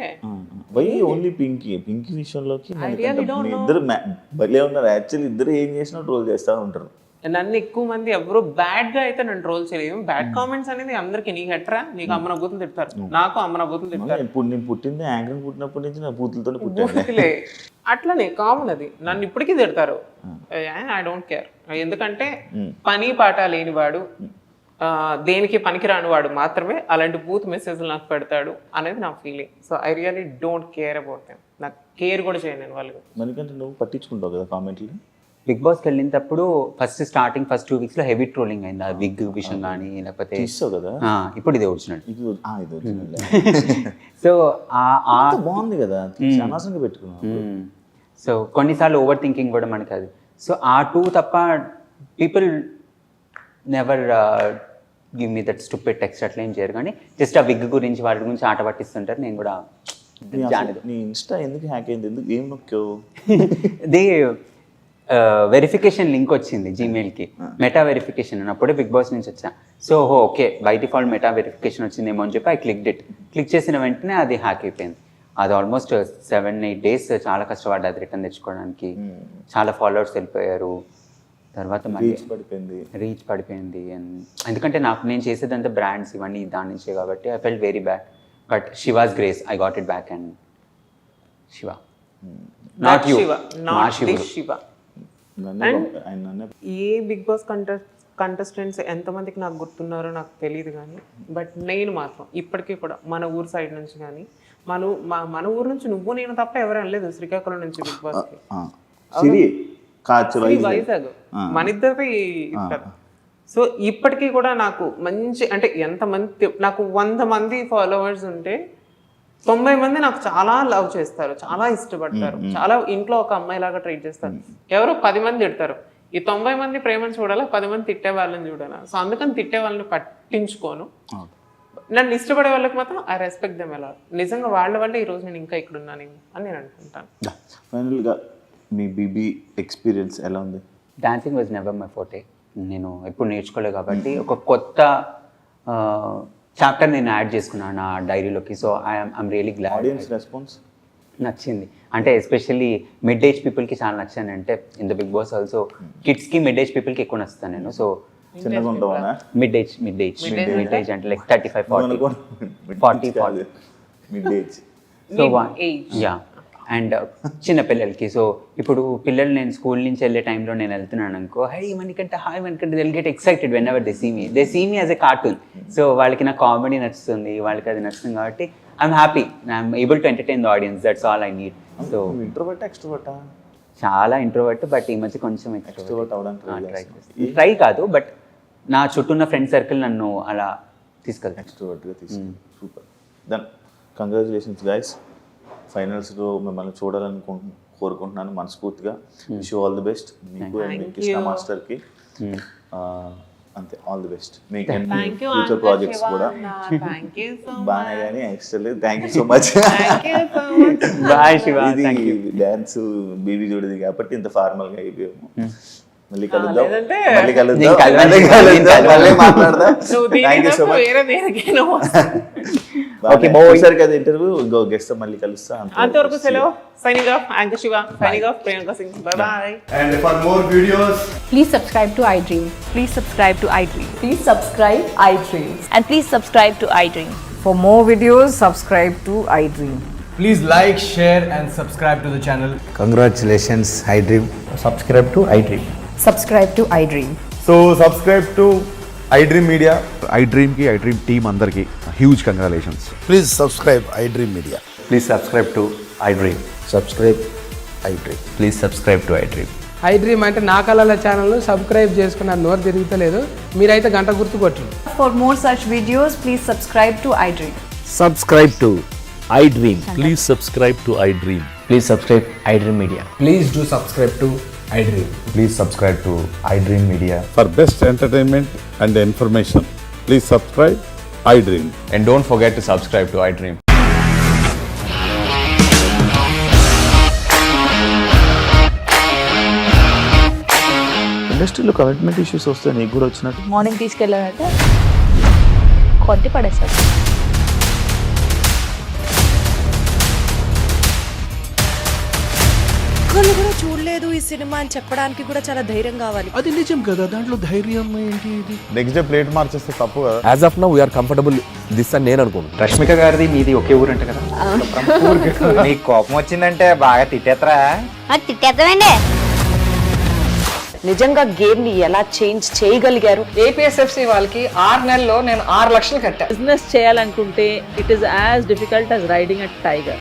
వై ఓన్లీ పింకీ విషయంలోకి ఇద్దరు భలే ఉన్నారు. యాక్చువల్లీ ఇద్దరు ఏం చేసినా ట్రోల్ చేస్తూ ఉంటారు. నన్ను ఎక్కువ మంది ఎవరు బ్యాడ్ గా అయితే నన్ను ట్రోల్ చేయలేదు. బ్యాడ్ కామెంట్స్ అనేది అందరికి, నీకు ఎట్రా, నీకు అమ్మన బూతులు తిడతారు, నాకు అమ్మన బూతులు తిడతారు. ఇప్పుడు నేను పుట్టింది యాంకర్ పుట్టినప్పటి నుంచి నా బూతులతోనే పుట్టాను. అట్లనే కామన్ అది. నన్ను ఇప్పటికీ తిడతారు, ఐ డోంట్ కేర్. ఎందుకంటే పని పాట లేనివాడు, దేనికి పనికిరాని వాడు మాత్రమే అలాంటి బూత్ మెసేజ్లు నాకు పెడతాడు అనేది నా feeling. So I really don't care about them. నాకు కేర్ కూడా చేయను నేను వాళ్ళు. ఎందుకంటే నువ్వు పట్టించుకుంటావు కదా కామెంట్లు. బిగ్ బాస్కి వెళ్ళినప్పుడు ఫస్ట్ 2 weeks లో హెవీ ట్రోలింగ్ అయింది. ఆ విగ్ విషయం కానీ లేకపోతే తీస్తావు కదా. ఇప్పుడు ఇది ఒరిజినల్. సో బాగుంది కదా, అనవసరంగా పెట్టుకున్నావు. సో కొన్నిసార్లు ఓవర్ థింకింగ్ కూడా మనకి అది. సో ఆ 2 తప్ప people never give me that stupid text అట్లా ఏం చేయరు. కానీ జస్ట్ ఆ విగ్ గురించి వాటి గురించి ఆట పట్టిస్తుంటారు. నేను కూడా నీ ఇన్స్టా ఎందుకు హ్యాక్ అయింది? ఎందుకు ఏం నొక్కావు? ఇది వెరిఫికేషన్ లింక్ వచ్చింది జీమెయిల్కి, మెటా వెరిఫికేషన్ అని. అప్పుడే బిగ్ బాస్ నుంచి వచ్చా. So okay by default meta verification వచ్చిందేమో అని చెప్పి క్లిక్ చేసిన వెంటనే అది హ్యాక్ అయిపోయింది. అది ఆల్మోస్ట్ 7-8 days చాలా కష్టపడ్డా అది రిటర్న్ తెచ్చుకోవడానికి. చాలా ఫాలోవర్స్ వెళ్ళిపోయారు. తర్వాత రీచ్ పడిపోయింది. ఎందుకంటే నేను చేసేదంతా బ్రాండ్స్ ఇవన్నీ దాని నుంచే కాబట్టి I felt very bad. But Shiva's grace I got it back. And Shiva, not you, Shiva. A Bigg Boss contestants ఎంతమందికి నాకు గుర్తున్నారో నాకు తెలియదు, కానీ బట్ నేను మాత్రం ఇప్పటికీ కూడా మన ఊరు సైడ్ నుంచి కానీ మన ఊరు నుంచి నువ్వు నేను తప్ప ఎవరు అనలేదు శ్రీకాకుళం నుంచి బిగ్ బాస్కి. వైజాగ్ మన ఇద్దరిది. సో ఇప్పటికీ కూడా నాకు మంచి, అంటే ఎంతమంది నాకు 100 మంది ఫాలోవర్స్ ఉంటే 90 మంది నాకు చాలా లవ్ చేస్తారు, చాలా ఇష్టపడతారు, చాలా ఇంట్లో ఒక అమ్మాయి లాగా ట్రీట్ చేస్తారు. ఎవరో 10 మంది తిడతారు, ఈ 90 మంది ప్రేమను చూడాలా, 10 మంది తిట్టే వాళ్ళని చూడాలా. సో అందుకని తిట్టే వాళ్ళని పట్టించుకోను. నన్ను ఇష్టపడే వాళ్ళకి మాత్రం ఐ రెస్పెక్ట్ దెమ్ ఎలా. నిజంగా వాళ్ళ వల్ల ఈరోజు నేను ఇంకా ఇక్కడ ఉన్నాను అని నేను అనుకుంటాను. ఫైనల్గా మీ బీబీ ఎక్స్పీరియన్స్ ఎలా ఉంది? Dancing was never my forte. నేను ఎప్పుడు నేర్చుకోలేదు కాబట్టి ఒక కొత్త చాప్టర్ నేను యాడ్ చేసుకున్నాను నా డైరీలోకి. So I'm really glad. Audience response నచ్చింది అంటే ఎస్పెషల్లీ మిడ్ ఏజ్ పీపుల్కి చాలా నచ్చాను. అంటే in the Bigg Boss also కిడ్స్కి మిడ్ ఏజ్ పీపుల్కి ఎక్కువ నచ్చుతాను నేను. సో చిన్నగా ఉంటావా? మిడ్ ఏజ్ అంటే like 35, 40 mid age. So yeah and చిన్న పిల్లలకి. సో ఇప్పుడు పిల్లలు నేను స్కూల్ నుంచి వెళ్ళే టైంలో నేను వెళ్తున్నాను అనుకో, హై మనకంటే హాయ్ మనకంటే they'll get excited whenever they see me as a cartoon. So వాళ్ళకి నా కామెడీ నచ్చుతుంది, వాళ్ళకి అది నచ్చుతుంది కాబట్టి I'm happy. I'm able to entertain the audience. That's all I need. So introvert ఎక్స్ట్రోవర్టా? చాలా ఇంట్రోవర్ట్, బట్ ఈ మధ్య కొంచెం ఎక్స్ట్రోవర్ట్ అవడానికి ట్రై కాదు, బట్ నా చుట్టూ ఉన్న ఫ్రెండ్ సర్కిల్ నన్ను అలా తీసుకెళ్తాను. ఎక్స్ట్రోవర్ట్గా తీసుకుంటాను. సూపర్. Then congratulations guys. ఫైనల్స్లో మిమ్మల్ని చూడాలని కోరుకుంటున్నాను మనస్ఫూర్తిగా. Wish you all the best. మీకు అండ్ మీ కృష్ణ మాస్టర్కి అంతే ఆల్ ది బెస్ట్. మీకు ఫ్యూచర్ ప్రాజెక్ట్స్ కూడా బాగానే కానీ extra. Thank you so much. Bye Shiva. ఇది డ్యాన్స్ బీబీ చూడదు కాబట్టి ఇంత ఫార్మల్గా అయిపోయాము. మళ్ళీ కలుద్దాం. మాట్లాడదాం. Thank you so much. ఒకసారి కదా ఇంటర్వ్యూ గెస్ట్ మళ్ళీ కలుస్తా. అంతవరకు సెలవు. Signing off anchor Shiva, signing off Priyanka Singh. By by. And for more videos, Please subscribe to iDream. Please subscribe to iDream. Please subscribe iDream. And please subscribe to iDream. For more videos, subscribe to iDream. please like, share and subscribe to the channel. Congratulations, iDream. Subscribe to iDream. Subscribe to iDream. So subscribe to iDream Media. iDream కి iDream team అందరికి huge congratulations. Please subscribe iDream Media. Please subscribe to iDream. Subscribe iDream. Please subscribe to iDream. iDream అంటే నా కళల channel subscribe చేసుకున్న నోరు తిరుగుతలేదు. మీరైతే గంట గుర్తు కొట్టండి. For more such videos, please subscribe to iDream. Subscribe to iDream. Please subscribe to iDream. Please subscribe iDream Media. Please do subscribe to iDream. Please subscribe to iDream Media. For best entertainment and information, please subscribe iDream. And don't forget to subscribe to iDream. ఇండస్ట్రీలో commitment issues వస్తే నీకు కూడా వచ్చినట్టు? Morning తీసుకెళ్ళాలంటే కొట్టి పడేస్తారు. ఒక్కళ్ళు కూడా చూడలేదు ఈ సినిమా అని చెప్పడానికి కూడా చాలా ధైర్యం కావాలి. అది నిజం కదా, దాంట్లో ధైర్యం ఏంటి? నెక్స్ట్ డే ప్లేట్ మార్చేస్తే తప్పు కదా? As of now, we are comfortable this అని నేను అనుకుంటున్నాను. రష్మిక గారిది మీది ఒకే ఊరు అంట కదా? నీకు కోపం వచ్చిందంటే బాగా తిట్టేత్తరా? తిట్టేద్దామండి. నిజంగా గేమ్ ని ఎలా చేంజ్ చేయగలిగారు? ఏపీఎస్ఎఫ్సి వాళ్ళకి 6 నెలల్లో నేను 6 లక్షలు కట్టా. బిజినెస్ చేయాలనుకుంటే it is as difficult as riding a tiger.